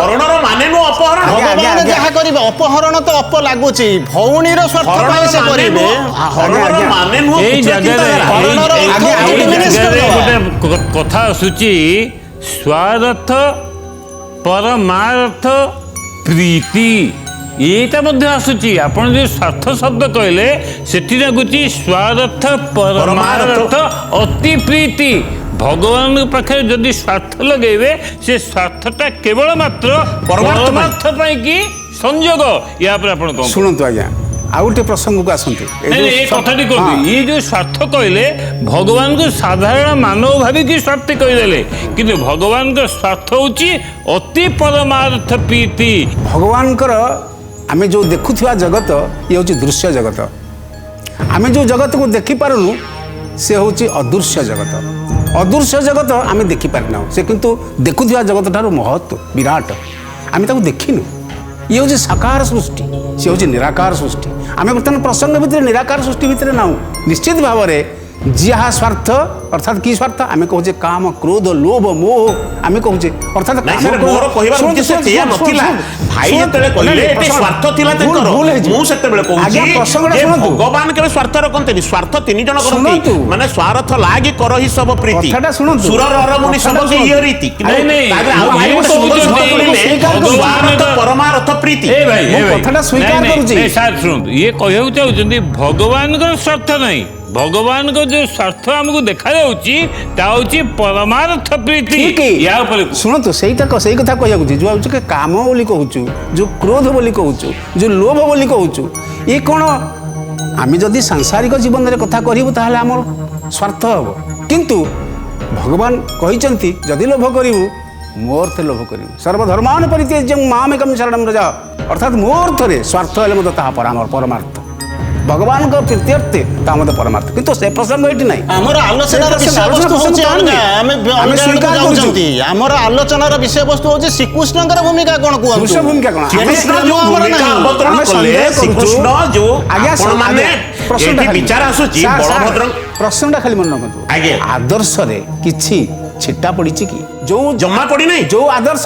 ହରଣର ମାନେ ନୁହଁ ଅପହରଣ। ଭଗବାନ ଯାହା କରିବେ, ଅପହରଣ ତ ଅପ ଲାଗୁଛି, ଭଉଣୀର ସ୍ୱାର୍ଥ ପାଇଁ ସେ କରିବେ। ଏଇ ଜାଗାରେ ଗୋଟେ କଥା ଆସୁଛି, ସ୍ୱାର୍ଥ ପରମାର୍ଥ ପ୍ରୀତି। এইটা মধ্যে আসুচি আপন যে স্বার্থ শব্দ কইলে সেটি লাগুচি স্বার্থ পরমার্থ অতি প্রীতি ভগবান পাখে যদি স্বার্থ লগাইবে সে স্বার্থটা কেবল মাত্র পরমার্থ পাই কি সংযোগ ইয়া পরে আপন কম ଶୁଣନ୍ତୁ ଆଜ୍ଞା ଆଉ ଗୋଟେ ପ୍ରସଙ୍ଗକୁ ଆସନ୍ତୁ এই কথাটি কবি এই যে স্বার্থ কইলে ভগবানকে সাধারণ মানব ভাবিকি স্বার্থ কইদেলে কিন্তু ভগবানଙ୍କ স্বার্থ হচ্ছে অতি পরমার্থ প্রীতি ଭଗବାନଙ୍କର ଆମେ ଯେଉଁ ଦେଖୁଥିବା ଜଗତ ଇଏ ହେଉଛି ଦୃଶ୍ୟ ଜଗତ ଆମେ ଯେଉଁ ଜଗତକୁ ଦେଖିପାରୁନୁ ସେ ହେଉଛି ଅଦୃଶ୍ୟ ଜଗତ ଅଦୃଶ୍ୟ ଜଗତ ଆମେ ଦେଖିପାରିନାହୁଁ ସେ କିନ୍ତୁ ଦେଖୁଥିବା ଜଗତ ଠାରୁ ମହତ୍ଵ ବିରାଟ ଆମେ ତାକୁ ଦେଖିନୁ ଇଏ ହେଉଛି ସାକାର ସୃଷ୍ଟି ସେ ହେଉଛି ନିରାକାର ସୃଷ୍ଟି ଆମେ ବର୍ତ୍ତମାନ ପ୍ରସଙ୍ଗ ଭିତରେ ନିରାକାର ସୃଷ୍ଟି ଭିତରେ ନାହୁଁ ନିଶ୍ଚିତ ଭାବରେ ଯାହା ସ୍ୱାର୍ଥ ଅର୍ଥାତ୍ କି ସ୍ୱାର୍ଥ ଆମେ କହୁଛେ କାମ କ୍ରୋଧ ଲୋଭ ମୋହ ଆମେ କହୁଛେ ଅର୍ଥାତ୍ ମୋର କହିବାର ଉଦ୍ଦେଶ୍ୟ ସେଇଆ ନଥିଲା ଭାଇ ଯେତେବେଳେ କହିଲେ ଏତେ ସ୍ୱାର୍ଥ ଥିଲା ତାଙ୍କର ମୁଁ ସେତେବେଳେ କହୁଛି ଯେ ଭଗବାନ କେବେ ସ୍ୱାର୍ଥ ରଖନ୍ତିନି ସ୍ୱାର୍ଥ ତିନି ଜଣ କରନ୍ତି ମାନେ ସ୍ୱାର୍ଥ ଲାଗି କରହି ସବ ପ୍ରୀତି ସୁରର ଅରମୁନି ସବ ଇଏ ରୀତି ସ୍ୱାର୍ଥ ପରମାର୍ଥ ପ୍ରୀତି କଥାଟା ସ୍ୱୀକାର କରୁଛି ସାର୍ ଶୁଣନ୍ତୁ ଇଏ କହିବାକୁ ଚାହୁଁଛନ୍ତି ଭଗବାନଙ୍କର ସ୍ୱାର୍ଥ ନାହିଁ ଭଗବାନଙ୍କ ଯୋଉ ସ୍ୱାର୍ଥ ଆମକୁ ଦେଖାଯାଉଛି ତା ହଉଛି ପରମାର୍ଥ ପ୍ରୀତି ୟା ଉପରେ ଶୁଣନ୍ତୁ ସେଇ କଥା କହିବାକୁ ଯୋଉ ହଉଛି କି କାମ ବୋଲି କହୁଛୁ ଯୋଉ କ୍ରୋଧ ବୋଲି କହୁଛୁ ଯୋଉ ଲୋଭ ବୋଲି କହୁଛୁ ଇଏ କ'ଣ ଆମେ ଯଦି ସାଂସାରିକ ଜୀବନରେ କଥା କରିବୁ ତାହେଲେ ଆମର ସ୍ୱାର୍ଥ ହେବ କିନ୍ତୁ ଭଗବାନ କହିଛନ୍ତି ଯଦି ଲୋଭ କରିବୁ ମୋ ଅର୍ଥରେ ଲୋଭ କରିବୁ ସର୍ବଧର୍ମାନ ପରିତ୍ୟଜ୍ୟ ମାମେକଂ ଶରଣଂ ବ୍ରଜ ଅର୍ଥାତ୍ ମୋ ଅର୍ଥରେ ସ୍ୱାର୍ଥ ହେଲେ ମଧ୍ୟ ତାହା ପରମାର୍ଥ ଭଗବାନଙ୍କ ପ୍ରୀତ୍ୟର୍ଥେ ତା ମଧ୍ୟ ପରମାର୍ଥ କିନ୍ତୁ ସେ ପ୍ରସଙ୍ଗ ଏଠି ନାହିଁ ଆମର ଆଲୋଚନାର ବିଷୟବସ୍ତୁ ହଉଛି ଅଲଗା ଆମେ ସ୍ୱୀକାର କରୁଛନ୍ତି ଆମର ଆଲୋଚନାର ବିଷୟବସ୍ତୁ ହଉଛି ଶ୍ରୀକୃଷ୍ଣଙ୍କର ଭୂମିକା କ'ଣ କୁହନ୍ତୁ କୃଷ୍ଣ ଭୂମିକା କ'ଣ ବିଚାର ଆସୁଛି ବଳଭଦ୍ର ପ୍ରଶ୍ନଟା ଖାଲି ମନେ ରଖନ୍ତୁ ଆଦର୍ଶରେ କିଛି ଛିଟା ପଡିଛି କି ଯୋଉ ଜମା ପଡିନାହିଁ ଯୋଉ ଆଦର୍ଶ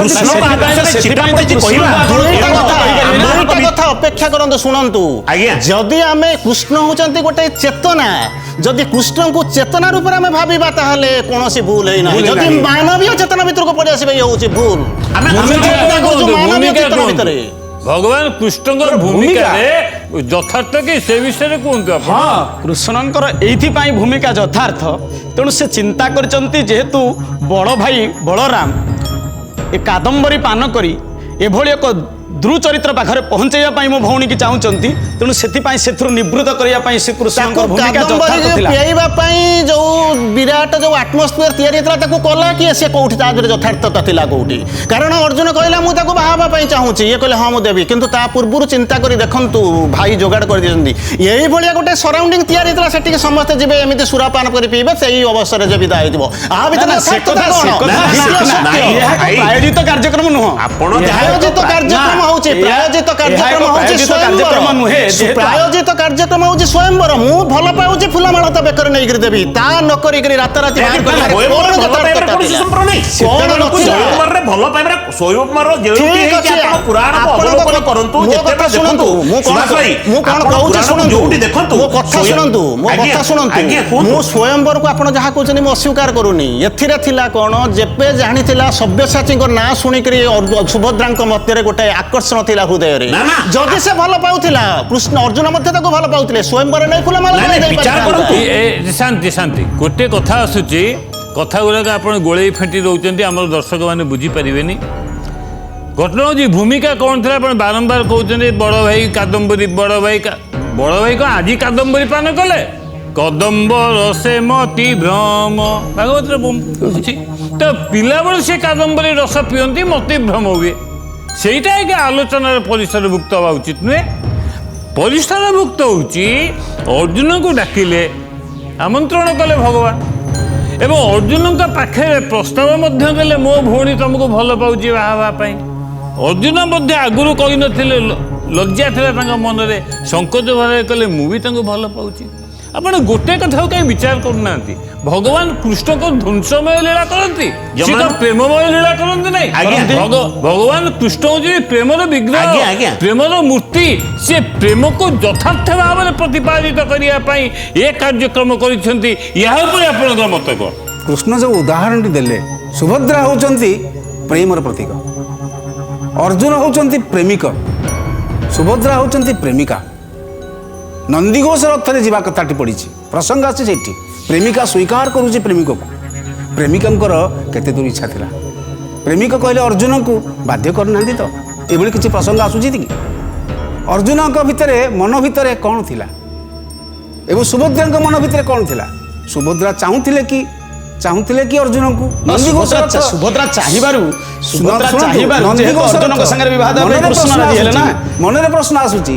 କଥା ଅପେକ୍ଷା କରନ୍ତୁ ଶୁଣନ୍ତୁ ଯଦି ଆମେ କୃଷ୍ଣ ହଉଛନ୍ତି ଗୋଟେ ଚେତନା ଯଦି କୃଷ୍ଣଙ୍କୁ ଚେତନା ରୂପରେ ଆମେ ଭାବିବା ତାହେଲେ କୌଣସି ଭୁଲ ହେଇନାହିଁ ଯଦି ମାନବୀୟ ଚେତନା ଭିତରକୁ ପଡି ଆସିବା ଇଏ ହଉଛି ଭୁଲ ମାନବୀୟ ଚେତନା ଭିତରେ ଭଗବାନ କୃଷ୍ଣଙ୍କର ଭୂମିକାରେ ଯଥାର୍ଥ କି ସେ ବିଷୟରେ କୁହନ୍ତୁ ଆପଣ କୃଷ୍ଣଙ୍କର ଏଇଥିପାଇଁ ଭୂମିକା ଯଥାର୍ଥ ତେଣୁ ସେ ଚିନ୍ତା କରିଛନ୍ତି ଯେହେତୁ ବଡ଼ ଭାଇ ବଳରାମ ଏ କାଦମ୍ବରୀ ପାନ କରି ଏଭଳି ଏକ ଦୃଚରିତ୍ର ପାଖରେ ପହଞ୍ଚାଇବା ପାଇଁ ମୋ ଭଉଣୀକି ଚାହୁଁଛନ୍ତି ତେଣୁ ସେଥିପାଇଁ ସେଥିରୁ ନିବୃତ୍ତ କରିବା ପାଇଁ ଶ୍ରୀକୃଷ୍ଣଙ୍କର ଭୂମିକା ଯଥାର୍ଥ ଥିଲା ପିଆଇବା ପାଇଁ ଯୋଉ ବିରାଟ ଯୋଉ ଆଟମୋସ୍ଫିୟର ତିଆରି ହେଇଥିଲା ତାକୁ କଲା କିଏ ସେ କୋଉଠି ତା ଦେହରେ ଯଥାର୍ଥତା ଥିଲା କୋଉଠି କାରଣ ଅର୍ଜୁନ କହିଲା ମୁଁ ତାକୁ ବାହା ହେବା ପାଇଁ ଚାହୁଁଛି ଇଏ କହିଲେ ହଁ ମୁଁ ଦେବି କିନ୍ତୁ ତା ପୂର୍ବରୁ ଚିନ୍ତା କରି ଦେଖନ୍ତୁ ଭାଇ ଯୋଗାଡ଼ କରିଦେଇଛନ୍ତି ଏଇଭଳିଆ ଗୋଟେ ସରାଉଣ୍ଡିଂ ତିଆରି ହେଇଥିଲା ସେଠିକି ସମସ୍ତେ ଯିବେ ଏମିତି ସୁରାପାନ କରି ପିଇବେ ସେଇ ଅବସରରେ ଯେ ବିଦା ହେଇଥିବ ଆ ଭିତରେ ପ୍ରାୟୋଜିତ କାର୍ଯ୍ୟକ୍ରମ ନୁହଁ ଆପଣ ପ୍ରାୟୋଜିତ କାର୍ଯ୍ୟକ୍ରମ ହଉଛି ପ୍ରାୟୋଜିତ କାର୍ଯ୍ୟକ୍ରମ ନୁହେଁ ପ୍ରାୟୋଜିତ କାର୍ଯ୍ୟକ୍ରମ ହଉଛି ସ୍ୱୟଂବର ମୁଁ ଭଲ ପାଉଛି ଫୁଲମାଳ ତା ବେକରେ ନେଇକରି ଦେବି ତା ନ କରିକିରି ରାତାରାତି ମୁଁ ସ୍ୱୟଂବରକୁ ଆପଣ ଯାହା କହୁଛନ୍ତି ମୁଁ ଅସ୍ୱୀକାର କରୁନି ଏଥିରେ ଥିଲା କ'ଣ ଯେବେ ଜାଣିଥିଲା ସବ୍ୟସାଚୀଙ୍କ ନାଁ ଶୁଣିକିରି ସୁଭଦ୍ରାଙ୍କ ମଧ୍ୟରେ ଗୋଟେ ଆକର୍ଷଣ ଥିଲା ହୃଦୟରେ ଯଦି ସେ ଭଲ ପାଉଥିଲା କୃଷ୍ଣ ଅର୍ଜୁନ ମଧ୍ୟ ତାକୁ ଭଲ ପାଉଥିଲେ ସ୍ୱୟଂବର ନେଇ ଫୁଲମାଳ ଶାନ୍ତି ଶାନ୍ତି ଗୋଟେ କଥା ଆସୁଛି କଥା ଗୁଡ଼ାକ ଆପଣ ଗୋଳେଇ ଫେଣ୍ଟି ଦେଉଛନ୍ତି ଆମର ଦର୍ଶକମାନେ ବୁଝିପାରିବେନି ଘଟଣା ହେଉଛି ଭୂମିକା କ'ଣ ଥିଲା ଆପଣ ବାରମ୍ବାର କହୁଛନ୍ତି ବଡ଼ ଭାଇ କାଦମ୍ବରୀ ବଡ଼ ଭାଇ କ'ଣ ଆଜି କାଦମ୍ବରୀ ପାନ କଲେ କଦମ୍ବ ରସେ ମତି ଭ୍ରମ ଭାଗବତରେ ଅଛି ତ ପିଲାବେଳେ ସେ କାଦମ୍ବରୀ ରସ ପିଅନ୍ତି ମତି ଭ୍ରମ ହୁଏ ସେଇଟା କି ଆଲୋଚନାର ପରିସରଭୁକ୍ତ ହେବା ଉଚିତ ନୁହେଁ ପରିସରଭୁକ୍ତ ହେଉଛି ଅର୍ଜୁନଙ୍କୁ ଡାକିଲେ ଆମନ୍ତ୍ରଣ କଲେ ଭଗବାନ ଏବଂ ଅର୍ଜୁନଙ୍କ ପାଖରେ ପ୍ରସ୍ତାବ ମଧ୍ୟ ଦେଲେ ମୋ ଭଉଣୀ ତମକୁ ଭଲ ପାଉଛି ବାହା ହେବା ପାଇଁ ଅର୍ଜୁନ ମଧ୍ୟ ଆଗରୁ କହିନଥିଲେ ଲଜ୍ଜା ଥିଲା ତାଙ୍କ ମନରେ ସଙ୍କୋଚ ଭାବରେ କଲେ ମୁଁ ବି ତାଙ୍କୁ ଭଲ ପାଉଛି ଆପଣ ଗୋଟେ କଥାକୁ କାହିଁ ବିଚାର କରୁନାହାନ୍ତି ଭଗବାନ କୃଷ୍ଣଙ୍କ ଧ୍ୱଂସମୟ ଲୀଳା କରନ୍ତି ସେ ତ ପ୍ରେମମୟ ଲୀଳା କରନ୍ତି ନାହିଁ ଭଗବାନ କୃଷ୍ଣ ହଉଛି ପ୍ରେମର ବିଗ୍ରହ ପ୍ରେମର ମୂର୍ତ୍ତି ସେ ପ୍ରେମକୁ ଯଥାର୍ଥ ଭାବରେ ପ୍ରତିପାଦିତ କରିବା ପାଇଁ ଏ କାର୍ଯ୍ୟକ୍ରମ କରିଛନ୍ତି ଏହା ଉପରେ ଆପଣଙ୍କର ମତ କ'ଣ କୃଷ୍ଣ ଯେଉଁ ଉଦାହରଣଟି ଦେଲେ ସୁଭଦ୍ରା ହେଉଛନ୍ତି ପ୍ରେମର ପ୍ରତୀକ ଅର୍ଜୁନ ହେଉଛନ୍ତି ପ୍ରେମିକ ସୁଭଦ୍ରା ହେଉଛନ୍ତି ପ୍ରେମିକା। ନନ୍ଦିଘୋଷ ରଥରେ ଯିବା କଥାଟି ପଡ଼ିଛି, ପ୍ରସଙ୍ଗ ଅଛି ସେଇଠି। ପ୍ରେମିକା ସ୍ୱୀକାର କରୁଛି ପ୍ରେମିକକୁ। ପ୍ରେମିକାଙ୍କର କେତେ ଦୂର ଇଚ୍ଛା ଥିଲା। ପ୍ରେମିକ କହିଲେ ଅର୍ଜୁନଙ୍କୁ ବାଧ୍ୟ କରୁନାହାନ୍ତି ତ, ଏଭଳି କିଛି ପ୍ରସଙ୍ଗ ଆସୁଛି କି? ଅର୍ଜୁନଙ୍କ ଭିତରେ ମନ ଭିତରେ କ'ଣ ଥିଲା ଏବଂ ସୁଭଦ୍ରାଙ୍କ ମନ ଭିତରେ କ'ଣ ଥିଲା? ସୁଭଦ୍ରା ଚାହୁଁଥିଲେ କି ଅର୍ଜୁନଙ୍କୁ? ସୁଭଦ୍ରା ଚାହିଁବାରୁ ଅର୍ଜୁନଙ୍କ ସାଙ୍ଗରେ ବିବାହ ମନରେ ପ୍ରଶ୍ନ ଆସୁଛି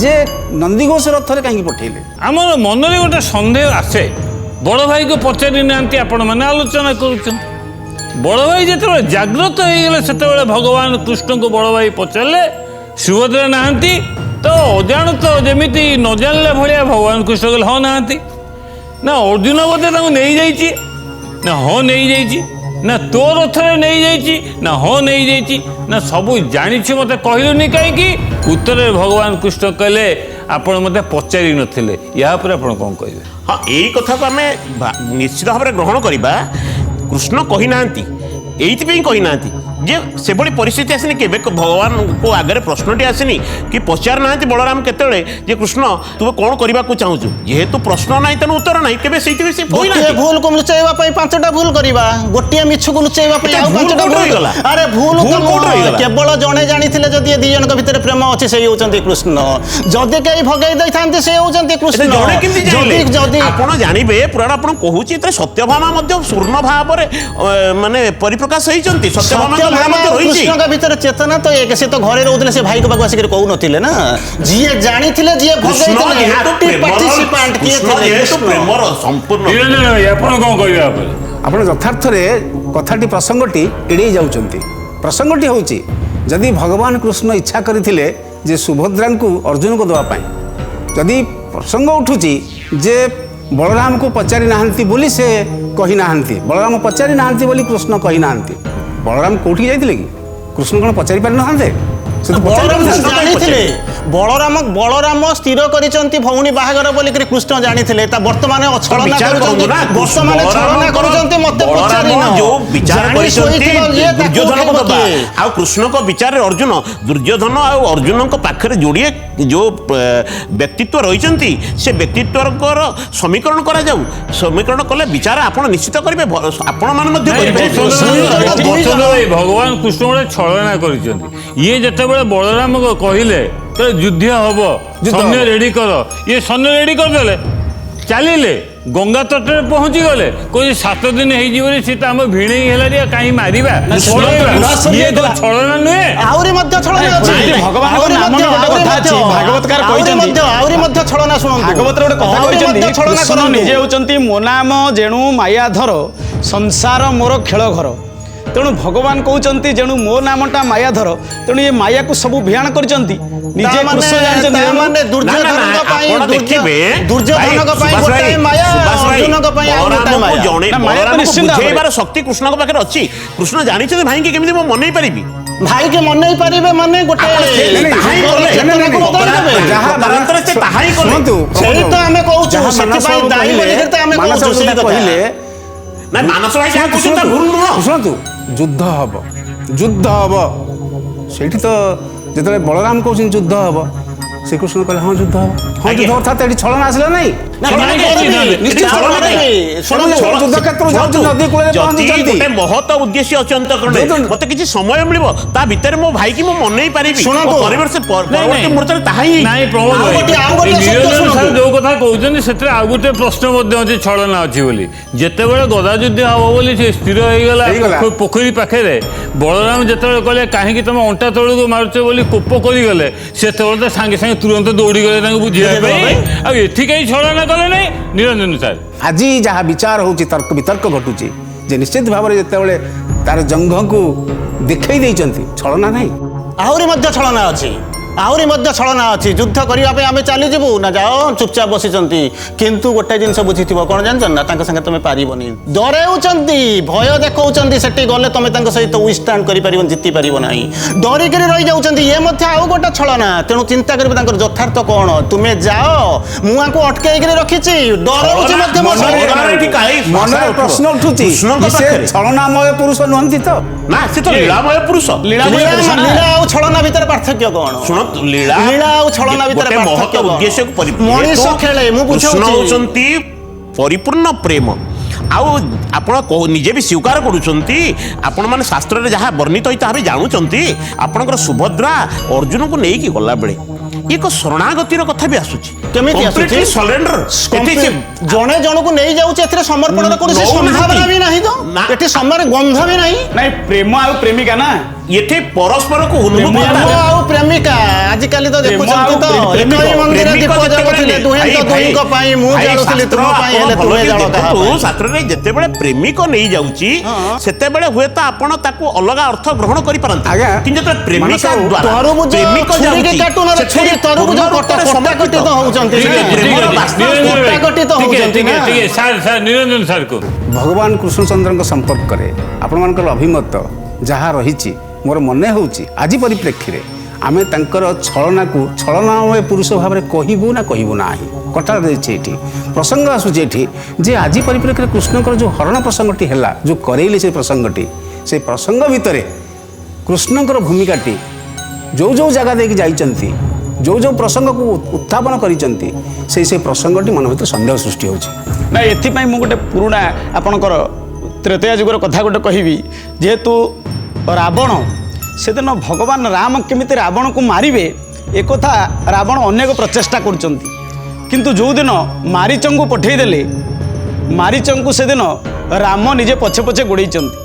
ଯେ ନନ୍ଦିଘୋଷ ରଥରେ କାହିଁକି ପଠେଇଲେ? ଆମର ମନରେ ଗୋଟେ ସନ୍ଦେହ ଆସେ, ବଡ଼ ଭାଇକୁ ପଚାରି ନାହାନ୍ତି, ଆପଣମାନେ ଆଲୋଚନା କରୁଛନ୍ତି। ବଡ଼ ଭାଇ ଯେତେବେଳେ ଜାଗ୍ରତ ହେଇଗଲେ ସେତେବେଳେ ଭଗବାନ କୃଷ୍ଣଙ୍କୁ ବଡ଼ ଭାଇ ପଚାରିଲେ, ସୁଭଦ୍ରା ନାହାନ୍ତି ତ ଅଜାଣତ ଯେମିତି ନ ଜାଣିଲା ଭଳିଆ ଭଗବାନ କୃଷ୍ଣ କହିଲେ ହଁ ନାହାନ୍ତି। ନା ଅର୍ଜୁନ ବୋଧେ ତାଙ୍କୁ ନେଇଯାଇଛି, ନା ହଁ ନେଇଯାଇଛି, ନା ତୋ ରଥରେ ନେଇଯାଇଛି, ନା ହଁ ନେଇଯାଇଛି, ନା ସବୁ ଜାଣିଛୁ ମୋତେ କହିଲୁନି କାହିଁକି? ଉତ୍ତରରେ ଭଗବାନ କୃଷ୍ଣ କହିଲେ ଆପଣ ମୋତେ ପଚାରି ନଥିଲେ। ୟା ଉପରେ ଆପଣ କ'ଣ କହିବେ? ହଁ, ଏଇ କଥାକୁ ଆମେ ନିଶ୍ଚିତ ଭାବରେ ଗ୍ରହଣ କରିବା। କୃଷ୍ଣ କହିନାହାନ୍ତି, ଏଇଥିପାଇଁ କହିନାହାନ୍ତି ଯେ ସେଭଳି ପରିସ୍ଥିତି ଆସିନି, କେବେ ଭଗବାନଙ୍କ ଆଗରେ ପ୍ରଶ୍ନଟି ଆସିନି କି ପଚାରି ନାହାନ୍ତି ବଳରାମ କେତେବେଳେ ଯେ କୃଷ୍ଣ ତୁ କ'ଣ କରିବାକୁ ଚାହୁଁଛୁ। ଯେହେତୁ ପ୍ରଶ୍ନ ନାହିଁ ତେଣୁ ଉତ୍ତର ନାହିଁ, କେବେ ସେଇଥିପାଇଁ ସେ ଗୋଟିଏ ଭୁଲକୁ ଲୁଚାଇବା ପାଇଁ 5ଟା ଭୁଲ କରିବା, ଗୋଟିଏ ମିଛକୁ ଲୁଚାଇବା ପାଇଁ ଆଉ 5ଟା ଭୁଲ। ଆରେ ଭୁଲ କେବଳ ଜଣେ ଜାଣିଥିଲେ ଯଦି ଏ 2 ଜଣଙ୍କ ଭିତରେ ପ୍ରେମ ଅଛି ସେଇ ହେଉଛନ୍ତି କୃଷ୍ଣ। ଯଦି କେହି ଭଗେଇ ଦେଇଥାନ୍ତି ସେ ହେଉଛନ୍ତି କୃଷ୍ଣ। ଜଣେ କେମିତି ଯଦି ଆପଣ ଜାଣିବେ, ପୁରାଣ ଆପଣ କହୁଛି ଏଥିରେ ସତ୍ୟଭାମା ମଧ୍ୟ ସ୍ୱର୍ଣ୍ଣ ଭାବରେ ମାନେ ପରିପ୍ରକାଶ ହେଇଛନ୍ତି। ସତ୍ୟଭାମା କୃଷ୍ଣଙ୍କ ଭିତରେ ଚେତନା ତ ଏକ, ସେ ତ ଘରେ ରହୁଥିଲେ, ସେ ଭାଇଙ୍କ ପାଖକୁ ଆସିକି କହୁନଥିଲେ ନା। ଯିଏ ଜାଣିଥିଲେ, ଯିଏ ଭଗେଇଥିଲେ, ଆପଣ କ'ଣ କହିବେ? ଆପଣ ଯଥାର୍ଥରେ କଥାଟି ପ୍ରସଙ୍ଗଟି ଏଡ଼େଇ ଯାଉଛନ୍ତି। ପ୍ରସଙ୍ଗଟି ହେଉଛି ଯଦି ଭଗବାନ କୃଷ୍ଣ ଇଚ୍ଛା କରିଥିଲେ ଯେ ସୁଭଦ୍ରାଙ୍କୁ ଅର୍ଜୁନକୁ ଦେବା ପାଇଁ, ଯଦି ପ୍ରସଙ୍ଗ ଉଠୁଛି ଯେ ବଳରାମକୁ ପଚାରି ନାହାନ୍ତି ବୋଲି ସେ କହିନାହାନ୍ତି, ବଳରାମ ପଚାରି ନାହାନ୍ତି ବୋଲି କୃଷ୍ଣ କହିନାହାନ୍ତି, ବଳରାମ କୋଉଠିକି ଯାଇଥିଲେ କି? କୃଷ୍ଣ କ'ଣ ପଚାରି ପାରିନଥାନ୍ତେ? ସେ ତ ଜାଣିଥିଲେ। ବଳରାମ ସ୍ଥିର କରିଛନ୍ତି ଭଉଣୀ ବାହାଘର ବୋଲିକରି କୃଷ୍ଣ ଜାଣିଥିଲେ। ତା ବର୍ତ୍ତମାନ ଛଳନା କରୁଛନ୍ତି ମତେ ପଚାରିନ। ଯୋଉ ବିଚାର କରିଛନ୍ତି ଦୁର୍ଯ୍ୟୋଧନକୁ ଦେବା, ଆଉ କୃଷ୍ଣଙ୍କ ବିଚାରରେ ଅର୍ଜୁନ, ଦୁର୍ଯ୍ୟୋଧନ ଆଉ ଅର୍ଜୁନଙ୍କ ପାଖରେ ଯୋଡ଼ିଏ ଯୋଉ ବ୍ୟକ୍ତିତ୍ୱ ରହିଛନ୍ତି ସେ ବ୍ୟକ୍ତିତ୍ୱର ସମୀକରଣ କରାଯାଉ। ସମୀକରଣ କଲେ ବିଚାର ଆପଣ ନିଶ୍ଚିତ କରିବେ, ଆପଣମାନେ ମଧ୍ୟ କରିପାରିବେ। ଭଗବାନ କୃଷ୍ଣ ଗୋଟେ ଛଳନା କରିଛନ୍ତି। ଇଏ ଯେତେବେଳେ ବଳରାମକୁ କହିଲେ ଯୁଦ୍ଧ ହବ, ସୈନ୍ୟ ରେଡି କର, ଇଏ ସୈନ୍ୟ ରେଡି କରିଦେଲେ, ଚାଲିଲେ, ଗଙ୍ଗା ତଟରେ ପହଞ୍ଚି ଗଲେ। କହୁଛି 7 ଦିନ ହେଇଯିବ ସେ ତ ଆମ ଭିଣେଇ ହେଲାରି, କାହିଁ ମାରିବା? ଛଳନା ନୁହେଁ, ଆହୁରି ମଧ୍ୟ ଛଳନା ଅଛି। ଆହୁରି ମଧ୍ୟ ଛଳନା ଶୁଣନ୍ତୁ, ଭାଗବତରେ ଗୋଟେ କଥା କହିଛନ୍ତି, କୃଷ୍ଣ ନିଜେ ହେଉଛନ୍ତି ମୋ ନାମ ଯେଣୁ ମାୟାଧର, ସଂସାର ମୋର ଖେଳ ଘର। ତେଣୁ ଭଗବାନ କହୁଛନ୍ତି ଯେଣୁ ମୋ ନାମଟା ମାୟାଧର, ତେଣୁ ଏ ମାୟାକୁ ସବୁ ଭିଆଣ କରିଛନ୍ତି। ନିଜେ କୃଷ୍ଣ ଜାଣିଛନ୍ତି ଦୁର୍ଯ୍ୟୋଧନଙ୍କ ପାଇଁ ଗୋଟାଏ ମାୟା, ଅର୍ଜୁନଙ୍କ ପାଇଁ ଆଉ ଗୋଟାଏ ମାୟା। ବୁଝେଇବାର ଶକ୍ତି କୃଷ୍ଣଙ୍କ ପାଖରେ ଅଛି। କୃଷ୍ଣ ଜାଣିଛନ୍ତି ଭାଇକି କେମିତି ମୁଁ ମନେଇ ପାରିବି। ଭାଇକି ମନେଇ ପାରିବେ ମାନେ ଗୋଟେ ସେଇ ତ ଆମେ କହୁଛୁ, ସେଥିପାଇଁ ଦାୟୀ ବୋଲିକରି ତ ଆମେ କହୁଛୁ ସେଇ କଥା। ନା ମାନସ ଭାଇ ଯାହା କହୁଛନ୍ତି ତା ଭୁଲ ନୁହଁ। ଶୁଣନ୍ତୁ, ଯୁଦ୍ଧ ହବ ସେଇଠି ତ ଯେତେବେଳେ ବଳରାମ କହୁଛନ୍ତି ଯୁଦ୍ଧ ହବ, ଶ୍ରୀକୃଷ୍ଣ କହିଲେ ହଁ ଯୁଦ୍ଧ ହବ। ହଁ ଯୁଦ୍ଧ ଅର୍ଥାତ୍ ଏଠି ଛଳନା ଆସିଲା ନାହିଁ। ମହତ ଉଦ୍ଦେଶ୍ୟ ଅଛି ଅନ୍ତଃକରଣରେ, ମତେ କିଛି ସମୟ ମିଳିବ ତା ଭିତରେ ମୋ ଭାଇକି ମୁଁ ମନେଇ ପାରିବି। ପରବର୍ତ୍ତୀ ମୁହୂର୍ତ୍ତରେ ତାହା ହିଁ ଯୋଉ କଥା କହୁଛନ୍ତି ସେଥିରେ ଆଉ ଗୋଟେ ପ୍ରଶ୍ନ ମଧ୍ୟ ଅଛି, ଛଳନା ଅଛି ବୋଲି। ଯେତେବେଳେ ଗଦା ଯୁଦ୍ଧ ହବ ବୋଲି ସେ ସ୍ଥିର ହେଇଗଲା ପୋଖରୀ ପାଖରେ, ବଳରାମ ଯେତେବେଳେ କହିଲେ କାହିଁକି ତମେ ଅଣ୍ଟା ତଳକୁ ମାରୁଛ ବୋଲି କୋପ କରିଗଲେ, ସେତେବେଳେ ତ ସାଙ୍ଗେ ସାଙ୍ଗେ ତୁରନ୍ତ ଦୌଡ଼ିଗଲେ ତାଙ୍କୁ ବୁଝିବା ପାଇଁ। ଆଉ ଏଠି କାହିଁ ଛଳନା କଲେ ନାହିଁ ନିରଞ୍ଜନ ସାର୍? ଆଜି ଯାହା ବିଚାର ହେଉଛି, ତର୍କ ବିତର୍କ ଘଟୁଛି ଯେ ନିଶ୍ଚିତ ଭାବରେ ଯେତେବେଳେ ତାର ଜଙ୍ଘକୁ ଦେଖେଇ ଦେଇଛନ୍ତି, ଛଳନା ନାହିଁ। ଆହୁରି ମଧ୍ୟ ଛଳନା ଅଛି, ଆହୁରି ମଧ୍ୟ ଛଳନା ଅଛି। ଯୁଦ୍ଧ କରିବା ପାଇଁ ଆମେ ଚାଲିଯିବୁ ନା, ଯାଅ ଚୁପଚାପ ବସିଛନ୍ତି। କିନ୍ତୁ ଗୋଟେ ଜିନିଷ ବୁଝିଥିବ, କ'ଣ ଜାଣିଛ ନା, ତାଙ୍କ ସାଙ୍ଗେ ତମେ ପାରିବନି, ଡରେଉଛନ୍ତି, ଭୟ ଦେଖାଉଛନ୍ତି। ସେଠି ଗଲେ ତମେ ତାଙ୍କ ସହିତ ୱିଥଷ୍ଟାଣ୍ଡ କରିପାରିବନି, ଜିତି ପାରିବ ନାହିଁ, ଡରିକିରି ରହିଯାଉଛନ୍ତି। ଇଏ ମଧ୍ୟ ଆଉ ଗୋଟେ ଛଳନା। ତେଣୁ ଚିନ୍ତା କରିବେ ତାଙ୍କର ଯଥାର୍ଥ କ'ଣ। ତୁମେ ଯାଅ, ମୁଁ ଆଙ୍କୁ ଅଟକେଇକିରି ରଖିଛି, ଡରଉଛି ମଧ୍ୟ। ମନରେ ପ୍ରଶ୍ନ ଉଠୁଛି, ଛଳନାମୟ ପୁରୁଷ ନୁହନ୍ତି ତ? ନା, ସେ ତ ଲୀଳାମୟ ପୁରୁଷ। ଲୀଳା ଆଉ ଛଳନା ଭିତରେ ପାର୍ଥକ୍ୟ କ'ଣ? ଶୁଣ লীଳା লীଳା ଆଉ ଛଳନା ଭିତରେ ଗୋଟେ ମହତ ପାର୍ଥକ୍ୟ କଣ? ଉଦ୍ଦେଶ୍ୟକୁ ମଣିଷ ଖେଳେ, ମୁଁ ବୁଝାଉଛି। କୃଷ୍ଣ ହଉଛନ୍ତି ପରିପୂର୍ଣ୍ଣ ପ୍ରେମ। ଆଉ ଆପଣ ନିଜେ ବି ସ୍ୱୀକାର କରୁଛନ୍ତି, ଆପଣମାନେ ଶାସ୍ତ୍ରରେ ଯାହା ବର୍ଣ୍ଣିତ ହୋଇ ତାହା ବି ଜାଣୁଛନ୍ତି, ଆପଣଙ୍କର ସୁଭଦ୍ରା ଅର୍ଜୁନକୁ ନେଇକି ଗଲାବେଳେ ଏକ ଶରଣାଗତିର କଥା ବି ଆସୁଛି। କେମିତି ଆସୁଛି? ସରେଣ୍ଡର। ଜଣେ ଜଣକୁ ନେଇ ଯାଉଛି, ଏଥିରେ ସମର୍ପଣର କୌଣସି ସମ୍ଭାବନା ବି ନାହିଁ ତ, ନା। ଏଠି ସମୟରେ ଗନ୍ଧ ବି ନାହିଁ। ନାଇଁ ପ୍ରେମ ଆଉ ପ୍ରେମିକା ନା, ଏଠି ପରସ୍ପରକୁ ପ୍ରେମ ଆଉ ପ୍ରେମିକା ଆଜିକାଲି ତ ଦେଖୁଛନ୍ତି ତ, ଏକ ହିଁ ମନ୍ଦିର ଦୀପ ଜଳୁଥିଲେ, ଦୁହେଁ ତ ଦୁହିଁଙ୍କ ପାଇଁ, ମୁଁ ଜାଳୁଥିଲି ତୁମ ପାଇଁ, ହେଲେ ତୁମେ ଜାଳ କାହା ପାଇଁ? ଶାସ୍ତ୍ରରେ ଯେତେବେଳେ ପ୍ରେମିକ ନେଇ ଯାଉଛି ସେତେବେଳେ ହୁଏତ ଆପଣ ତାକୁ ଅଲଗା ଅର୍ଥ ଗ୍ରହଣ କରିପାରନ୍ତି, ଆଜ୍ଞା। କିନ୍ତୁ ଯେତେବେଳେ ପ୍ରେମିକା ଦ୍ୱାରା ତରଭୁଜ ପ୍ରେମିକ ଛୁରୀକି କାଟୁ ନହେଲେ ଛୁରୀ ତରଭୁଜ କଟାକଟି ତ ହଉଛନ୍ତି ନା। କଟାକଟି ତ ହଉଛନ୍ତି ନା। ସାର୍ ନିରଞ୍ଜନ ସାର୍ କୁ ଭଗବାନ କୃଷ୍ଣଚନ୍ଦ୍ରଙ୍କ ସମ୍ପର୍କରେ ଆପଣମାନଙ୍କର ଅଭିମତ ଯାହା ରହିଛି, ମୋର ମନେ ହେଉଛି ଆଜି ପରିପ୍ରେକ୍ଷୀରେ ଆମେ ତାଙ୍କର ଛଳନାକୁ ଛଳନାମୟ ପୁରୁଷ ଭାବରେ କହିବୁ ନା କହିବୁ ନାହିଁ, କଥା ରହିଛି ଏଠି। ପ୍ରସଙ୍ଗ ଆସୁଛି ଏଠି ଯେ ଆଜି ପରିପ୍ରେକ୍ଷୀରେ କୃଷ୍ଣଙ୍କର ଯେଉଁ ହରଣ ପ୍ରସଙ୍ଗଟି ହେଲା, ଯେଉଁ କରେଇଲେ ସେ ପ୍ରସଙ୍ଗଟି, ସେ ପ୍ରସଙ୍ଗ ଭିତରେ କୃଷ୍ଣଙ୍କର ଭୂମିକାଟି ଯେଉଁ ଯେଉଁ ଜାଗା ଦେଇକି ଯାଇଛନ୍ତି, ଯେଉଁ ଯେଉଁ ପ୍ରସଙ୍ଗକୁ ଉତ୍ଥାପନ କରିଛନ୍ତି, ସେ ପ୍ରସଙ୍ଗଟି ମନ ଭିତରେ ସନ୍ଦେହ ସୃଷ୍ଟି ହେଉଛି। ନା ଏଥିପାଇଁ ମୁଁ ଗୋଟେ ପୁରୁଣା ଆପଣଙ୍କର ତ୍ରେତୟା ଯୁଗର କଥା ଗୋଟେ କହିବି। ଯେହେତୁ ରାବଣ ସେଦିନ ଭଗବାନ ରାମ କେମିତି ରାବଣକୁ ମାରିବେ ଏକଥା ରାବଣ ଅନେକ ପ୍ରଚେଷ୍ଟା କରୁଛନ୍ତି, କିନ୍ତୁ ଯେଉଁଦିନ ମାରିଚଙ୍କୁ ପଠେଇଦେଲେ, ମାରିଚଙ୍କୁ ସେଦିନ ରାମ ନିଜେ ପଛେ ପଛେ ଗୋଡ଼େଇଛନ୍ତି।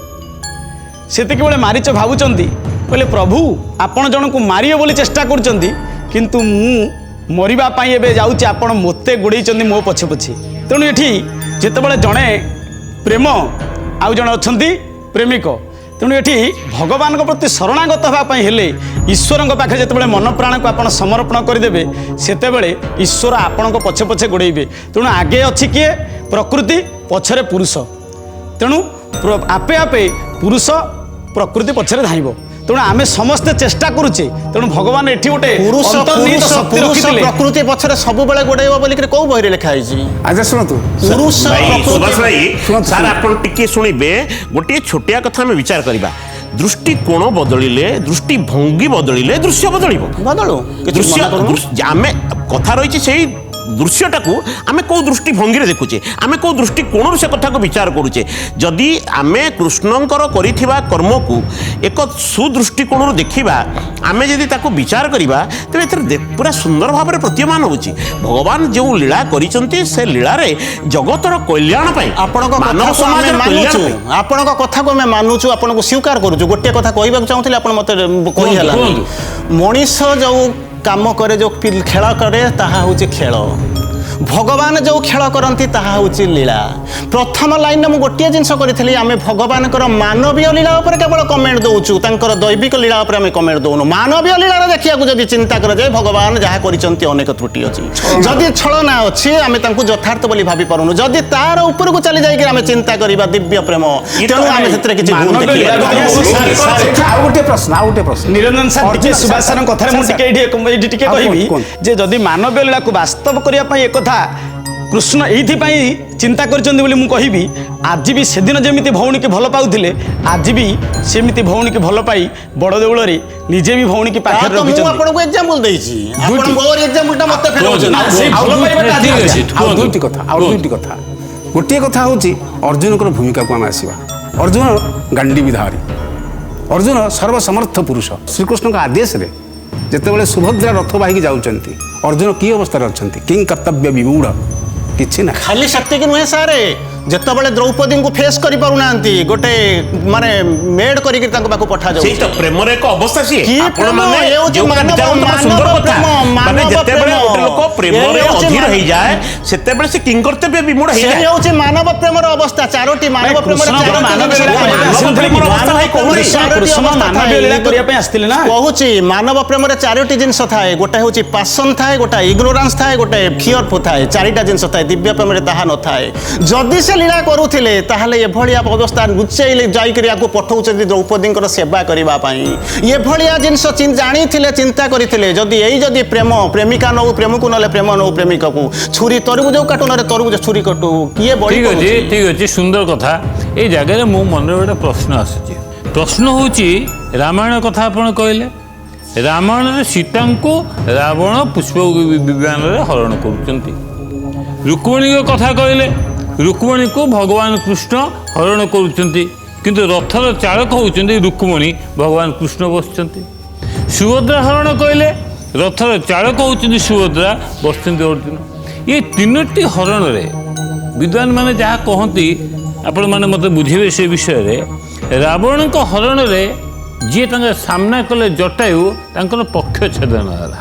ସେତିକିବେଳେ ମାରିଚ ଭାବୁଛନ୍ତି, କହିଲେ ପ୍ରଭୁ ଆପଣ ଜଣକୁ ମାରିବେ ବୋଲି ଚେଷ୍ଟା କରୁଛନ୍ତି, କିନ୍ତୁ ମୁଁ ମରିବା ପାଇଁ ଏବେ ଯାଉଛି, ଆପଣ ମୋତେ ଗୋଡ଼େଇଛନ୍ତି ମୋ ପଛେ ପଛେ। ତେଣୁ ଏଠି ଯେତେବେଳେ ଜଣେ ପ୍ରେମ ଆଉ ଜଣେ ଅଛନ୍ତି ପ୍ରେମିକ, ତେଣୁ ଏଠି ଭଗବାନଙ୍କ ପ୍ରତି ଶରଣାଗତ ହେବା ପାଇଁ ହେଲେ ଈଶ୍ୱରଙ୍କ ପାଖରେ ଯେତେବେଳେ ମନ ପ୍ରାଣକୁ ଆପଣ ସମର୍ପଣ କରିଦେବେ, ସେତେବେଳେ ଈଶ୍ୱର ଆପଣଙ୍କ ପଛେ ପଛେ ଗୋଡ଼େଇବେ। ତେଣୁ ଆଗେ ଅଛି କିଏ? ପ୍ରକୃତି, ପଛରେ ପୁରୁଷ। ତେଣୁ ଆପେ ଆପେ ପୁରୁଷ ପ୍ରକୃତି ପଛରେ ଧାଇଁବ। ତେଣୁ ଆମେ ସମସ୍ତେ ଚେଷ୍ଟା କରୁଛେ, ତେଣୁ ଭଗବାନ ଏଠି ଗୋଟେ ଅନ୍ତର୍ନିହିତ ଶକ୍ତି ରଖିଥିଲେ। ପ୍ରକୃତି ପଛରେ ସବୁବେଳେ ଗୋଡେଇବ ବୋଲିକି କୋଉ ବହିରେ ଲେଖା ହେଇଛି? ଆଚ୍ଛା ଶୁଣନ୍ତୁ, ପୁରୁଷ ସୁଭାଷ ଭାଇ ସାର୍ ଆପଣ ଟିକେ ଶୁଣିବେ, ଗୋଟିଏ ଛୋଟିଆ କଥା ଆମେ ବିଚାର କରିବା। ଦୃଷ୍ଟିକୋଣ ବଦଳିଲେ, ଦୃଷ୍ଟିଭଙ୍ଗୀ ବଦଳିଲେ ଦୃଶ୍ୟ ବଦଳିବ। ବଦଳୁ ଦୃଶ୍ୟ ଆମେ କଥା ରହିଛି ସେଇ ଦୃଶ୍ୟଟାକୁ ଆମେ କେଉଁ ଦୃଷ୍ଟିଭଙ୍ଗୀରେ ଦେଖୁଛେ, ଆମେ କେଉଁ ଦୃଷ୍ଟିକୋଣରୁ ସେ କଥାକୁ ବିଚାର କରୁଛେ। ଯଦି ଆମେ କୃଷ୍ଣଙ୍କର କରିଥିବା କର୍ମକୁ ଏକ ସୁଦୃଷ୍ଟିକୋଣରୁ ଦେଖିବା, ଆମେ ଯଦି ତାକୁ ବିଚାର କରିବା, ତେବେ ଏଥିରେ ପୁରା ସୁନ୍ଦର ଭାବରେ ପ୍ରତୀୟମାନ ହେଉଛି ଭଗବାନ ଯେଉଁ ଲୀଳା କରିଛନ୍ତି, ସେ ଲୀଳାରେ ଜଗତର କଲ୍ୟାଣ ପାଇଁ, ମାନବ ସମାଜର କଲ୍ୟାଣ ପାଇଁ। ଆପଣଙ୍କ କଥାକୁ ଆମେ ମାନୁଛୁ, ଆପଣଙ୍କୁ ସ୍ୱୀକାର କରୁଛୁ। ଗୋଟିଏ କଥା କହିବାକୁ ଚାହୁଁଥିଲି, ଆପଣ ମୋତେ କହି ହେଲା। ମଣିଷ ଯେଉଁ କାମ କରେ, ଯେଉଁ ଖେଳ କରେ, ତାହା ହେଉଛି ଖେଳ। ଭଗବାନ ଯେଉଁ ଖେଳ କରନ୍ତି ତାହା ହେଉଛି ଲୀଳା। ପ୍ରଥମ ଲାଇନରେ ମୁଁ ଗୋଟିଏ ଜିନିଷ କରିଥିଲି, ଆମେ ଭଗବାନଙ୍କର ମାନବୀୟ ଲୀଳା ଉପରେ କେବଳ କମେଣ୍ଟ ଦେଉଛୁ, ତାଙ୍କର ଦୈବିକ ଲୀଳା ଉପରେ ଆମେ କମେଣ୍ଟ ଦେଉନୁ। ମାନବୀୟ ଲୀଳାରେ ଦେଖିବାକୁ ଯଦି ଚିନ୍ତା କରାଯାଏ, ଭଗବାନ ଯାହା କରିଛନ୍ତି ଅନେକ ତ୍ରୁଟି ଅଛି। ଯଦି ଛଳନା ଅଛି, ଆମେ ତାଙ୍କୁ ଯଥାର୍ଥ ବୋଲି ଭାବି ପାରୁନୁ। ଯଦି ତାର ଉପରକୁ ଚାଲି ଯାଇକି ଆମେ ଚିନ୍ତା କରିବା ଦିବ୍ୟ ପ୍ରେମ, ତେଣୁ ଆମେ ସେଥିରେ କିଛି ଭୁଲ ଦେଖିବା। ଆଉ ଗୋଟେ ପ୍ରଶ୍ନ ନିରଞ୍ଜନ ସାର୍, ଟିକେ ସୁଭାଷ ସାରଙ୍କ କଥାରେ ମୁଁ ଏଇଠି ଟିକେ କହିବି ଯେ ଯଦି ମାନବୀୟ ଲୀଳାକୁ ବାସ୍ତବ କରିବା ପାଇଁ କଥା କୃଷ୍ଣ ଏଇଥିପାଇଁ ଚିନ୍ତା କରିଛନ୍ତି ବୋଲି ମୁଁ କହିବି। ଆଜି ବି ସେଦିନ ଯେମିତି ଭଉଣୀକି ଭଲ ପାଉଥିଲେ, ଆଜି ବି ସେମିତି ଭଉଣୀକି ଭଲ ପାଇ ବଡ଼ ଦେଉଳରେ ନିଜେ ବି ଭଉଣୀକି ପାଖରେ ରଖିଛନ୍ତି। ମୁଁ ଆପଣଙ୍କୁ ଏକ୍ସାମ୍ପଲ ଦେଇଛି, ଆପଣ ମୋର ଏକ୍ସାମ୍ପଲଟା ମୋତେ ଫେରାଉଛନ୍ତି। ଆଉ ଦୁଇଟି କଥା। ଗୋଟିଏ କଥା ହେଉଛି ଅର୍ଜୁନଙ୍କର ଭୂମିକାକୁ ଆମେ ଆସିବା। ଅର୍ଜୁନ ଗାଣ୍ଡି ବିଧାରୀ, ଅର୍ଜୁନ ସର୍ବସମର୍ଥ ପୁରୁଷ। ଶ୍ରୀକୃଷ୍ଣଙ୍କ ଆଦେଶରେ ଯେତେବେଳେ ସୁଭଦ୍ରା ରଥ ବାହିକି ଯାଉଛନ୍ତି, ଅର୍ଜୁନ କି ଅବସ୍ଥାରେ ଅଛନ୍ତି? କିଂ କର୍ତ୍ତବ୍ୟ ବିମୂଢ଼, କିଛି ନା। ଖାଲି ସେତିକି ନୁହେଁ ସାର୍, ଯେତେବେଳେ ଦ୍ରୌପଦୀଙ୍କୁ ଫେସ୍ କରିପାରୁନାହାନ୍ତି, ଗୋଟେ ମାନେ ମେଡ୍ କରିକି ତାଙ୍କ ପାଖକୁ ପଠାଯାଉଛି। ସେଇ ତ ପ୍ରେମର ଏକ ଅବସ୍ଥା ସିଏ। କି ଆପଣମାନେ ପ୍ରେମ? ଏ ଯେଉଁ ହେଉଛି ସୁନ୍ଦର କଥା, ମାନେ ମାନବ ଯେତେବେଳେ ପ୍ରେମ। ଗୋଟେ ଲୋକ ପ୍ରେମରେ ଏ ହେଉଛି ଅଧୀର ହେଇଯାଏ, ସେତେବେଳେ ସେ କିଂକର୍ତ୍ତବ୍ୟ ବିମୂଢ଼ ସେ ହେଇଯାଏ। ହେଉଛି ମାନବ ପ୍ରେମର ଅବସ୍ଥା। ଚାରୋଟି ମାନବ ପ୍ରେମର କହୁଛି, ମାନବ ପ୍ରେମରେ ଚାରୋଟି ଜିନିଷ ଥାଏ। ଗୋଟେ ହେଉଛି ପାସନ ଥାଏ, ଗୋଟେ ଇଗ୍ନୋରାନ୍ସ ଥାଏ, ଗୋଟେ ଫିୟରଫୁଲ୍ ଥାଏ। ଚାରିଟା ଜିନିଷ ଥାଏ। ଦିବ୍ୟ ପ୍ରେମରେ ତାହା ନଥାଏ। ଯଦି ସେ ଲୀଳା କରୁଥିଲେ, ତାହେଲେ ଏଭଳିଆ ଅବସ୍ଥା ଲୁଚେଇ ଯାଇକରି ୟାକୁ ପଠାଉଛନ୍ତି ଦ୍ରୌପଦୀଙ୍କର ସେବା କରିବା ପାଇଁ। ଏଭଳିଆ ଜିନିଷ ଜାଣିଥିଲେ, ଚିନ୍ତା କରିଥିଲେ। ଯଦି ପ୍ରେମ ପ୍ରେମିକା ନଉ ପ୍ରେମକୁ, ନହେଲେ ପ୍ରେମ ନଉ ପ୍ରେମିକକୁ। ଛୁରୀ ତରଭୁଜ କାଟୁ, ନହେଲେ ତରଭୁଜ ଛୁରୀ କାଟୁ, କିଏ ବଳି? ଠିକ ଅଛି, ସୁନ୍ଦର କଥା। ଏଇ ଜାଗାରେ ମୋ ମନରେ ଗୋଟେ ପ୍ରଶ୍ନ ଆସୁଛି। ପ୍ରଶ୍ନ ହେଉଛି, ରାମାୟଣ କଥା ଆପଣ କହିଲେ, ରାମାୟଣରେ ସୀତାଙ୍କୁ ରାବଣ ପୁଷ୍ପ ବିମାନରେ ହରଣ କରୁଛନ୍ତି। ରୁକ୍ମିଣୀଙ୍କ କଥା କହିଲେ ରୁକ୍ମିଣୀକୁ ଭଗବାନ କୃଷ୍ଣ ହରଣ କରୁଛନ୍ତି, କିନ୍ତୁ ରଥର ଚାଳକ ହେଉଛନ୍ତି ରୁକ୍ମିଣୀ, ଭଗବାନ କୃଷ୍ଣ ବସିଛନ୍ତି। ସୁଭଦ୍ରା ହରଣ କହିଲେ ରଥର ଚାଳକ ହେଉଛନ୍ତି ସୁଭଦ୍ରା, ବସିଛନ୍ତି ଅର୍ଜୁନ। ଏ ତିନୋଟି ହରଣରେ ବିଦ୍ୱାନମାନେ ଯାହା କହନ୍ତି ଆପଣମାନେ ମୋତେ ବୁଝିବେ ସେ ବିଷୟରେ। ରାବଣଙ୍କ ହରଣରେ ଯିଏ ତାଙ୍କ ସାମ୍ନା କଲେ ଜଟାୟୁ, ତାଙ୍କର ପକ୍ଷ ଛେଦନ ହେଲା।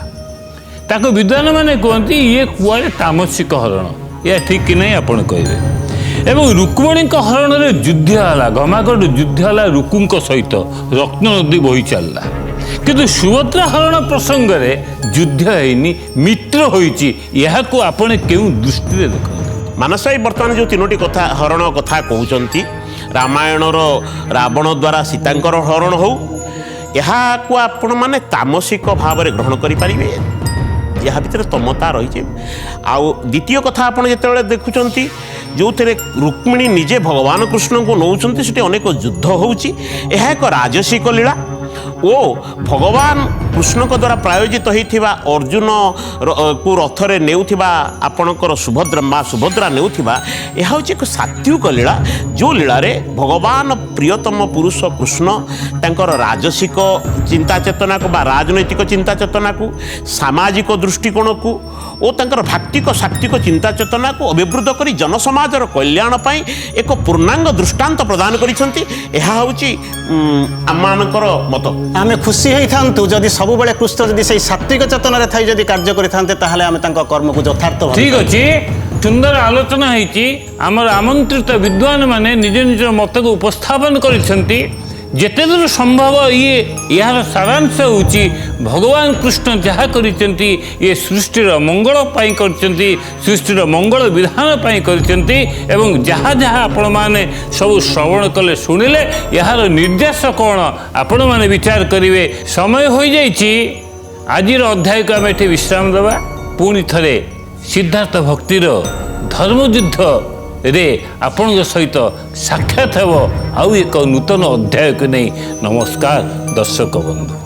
ତାକୁ ବିଦ୍ୱାନମାନେ କୁହନ୍ତି ଇଏ କୁଆଡ଼େ ତାମସିକ ହରଣ। ଏହା ଠିକ୍ କି ନାହିଁ ଆପଣ କହିବେ। ଏବଂ ରୁକ୍ମିଣୀଙ୍କ ହରଣରେ ଯୁଦ୍ଧ ହେଲା, ଘମାଘୋଟ ଯୁଦ୍ଧ ହେଲା ରୁକୁଙ୍କ ସହିତ, ରତ୍ନ ନଦୀ ବହି ଚାଲିଲା। କିନ୍ତୁ ସୁଭଦ୍ରା ହରଣ ପ୍ରସଙ୍ଗରେ ଯୁଦ୍ଧ ହେଇନି, ମିତ୍ର ହୋଇଛି। ଏହାକୁ ଆପଣ କେଉଁ ଦୃଷ୍ଟିରେ ଦେଖନ୍ତି? ମାନସ ଭାଇ ବର୍ତ୍ତମାନ ଯେଉଁ ତିନୋଟି କଥା ହରଣ କଥା କହୁଛନ୍ତି, ରାମାୟଣର ରାବଣ ଦ୍ୱାରା ସୀତାଙ୍କର ହରଣ ହଉ, ଏହାକୁ ଆପଣମାନେ ତାମସିକ ଭାବରେ ଗ୍ରହଣ କରିପାରିବେ। ଏହା ଭିତରେ ତମତା ରହିଛି। ଆଉ ଦ୍ୱିତୀୟ କଥା, ଆପଣ ଯେତେବେଳେ ଦେଖୁଛନ୍ତି ଯେଉଁଥିରେ ରୁକ୍ମିଣୀ ନିଜେ ଭଗବାନ କୃଷ୍ଣଙ୍କୁ ନେଉଛନ୍ତି, ସେଠି ଅନେକ ଯୁଦ୍ଧ ହେଉଛି। ଏହା ଏକ ରାଜସିକ ଲୀଳା ଓ ଭଗବାନ କୃଷ୍ଣଙ୍କ ଦ୍ୱାରା ପ୍ରାୟୋଜିତ ହୋଇଥିବା ଅର୍ଜୁନକୁ ରଥରେ ନେଉଥିବା ଆପଣଙ୍କର ମା ସୁଭଦ୍ରା ନେଉଥିବା, ଏହା ହେଉଛି ଏକ ସାତ୍ୱିକ ଲୀଳା। ଯେଉଁ ଲୀଳାରେ ଭଗବାନ ପ୍ରିୟତମ ପୁରୁଷ କୃଷ୍ଣ ତାଙ୍କର ରାଜସିକ ଚିନ୍ତା ଚେତନାକୁ ବା ରାଜନୈତିକ ଚିନ୍ତା ଚେତନାକୁ, ସାମାଜିକ ଦୃଷ୍ଟିକୋଣକୁ ଓ ତାଙ୍କର ଭାକ୍ତିକ ସାତ୍ୱିକ ଚିନ୍ତା ଚେତନାକୁ ଅଭିବୃଦ୍ଧ କରି ଜନସମାଜର କଲ୍ୟାଣ ପାଇଁ ଏକ ପୂର୍ଣ୍ଣାଙ୍ଗ ଦୃଷ୍ଟାନ୍ତ ପ୍ରଦାନ କରିଛନ୍ତି। ଏହା ହେଉଛି ଆମମାନଙ୍କର ମତ। ଆମେ ଖୁସି ହେଇଥାନ୍ତୁ ଯଦି ସବୁବେଳେ କୃଷ୍ଣ ଯଦି ସେଇ ସାତ୍ୱିକ ଚେତନାରେ ଥାଇ ଯଦି କାର୍ଯ୍ୟ କରିଥାନ୍ତେ, ତାହେଲେ ଆମେ ତାଙ୍କ କର୍ମକୁ ଯଥାର୍ଥ ଭାବେ ଠିକ୍ ଅଛି, ସୁନ୍ଦର ଆଲୋଚନା ହେଇଛି। ଆମର ଆମନ୍ତ୍ରିତ ବିଦ୍ୱାନମାନେ ନିଜ ନିଜର ମତକୁ ଉପସ୍ଥାପନ କରିଛନ୍ତି। ଯେତେ ଦୂର ସମ୍ଭବ ଏହାର ସାରାଂଶ ହେଉଛି ଭଗବାନ କୃଷ୍ଣ ଯାହା କରିଛନ୍ତି ଇଏ ସୃଷ୍ଟିର ମଙ୍ଗଳ ପାଇଁ କରିଛନ୍ତି, ସୃଷ୍ଟିର ମଙ୍ଗଳ ବିଧାନ ପାଇଁ କରିଛନ୍ତି। ଏବଂ ଯାହା ଯାହା ଆପଣମାନେ ସବୁ ଶ୍ରବଣ କଲେ, ଶୁଣିଲେ, ଏହାର ନିର୍ଦ୍ଦେଶ କ'ଣ ଆପଣମାନେ ବିଚାର କରିବେ। ସମୟ ହୋଇଯାଇଛି, ଆଜିର ଅଧ୍ୟାୟକୁ ଆମେ ଏଠି ବିଶ୍ରାମ ଦେବା। ପୁଣି ଥରେ ସିଦ୍ଧାର୍ଥ ଭକ୍ତିର ଧର୍ମଯୁଦ୍ଧରେ ଆପଣଙ୍କ ସହିତ ସାକ୍ଷାତ ହେବ ଆଉ ଏକ ନୂତନ ଅଧ୍ୟାୟକୁ ନେଇ। ନମସ୍କାର ଦର୍ଶକ ବନ୍ଧୁ।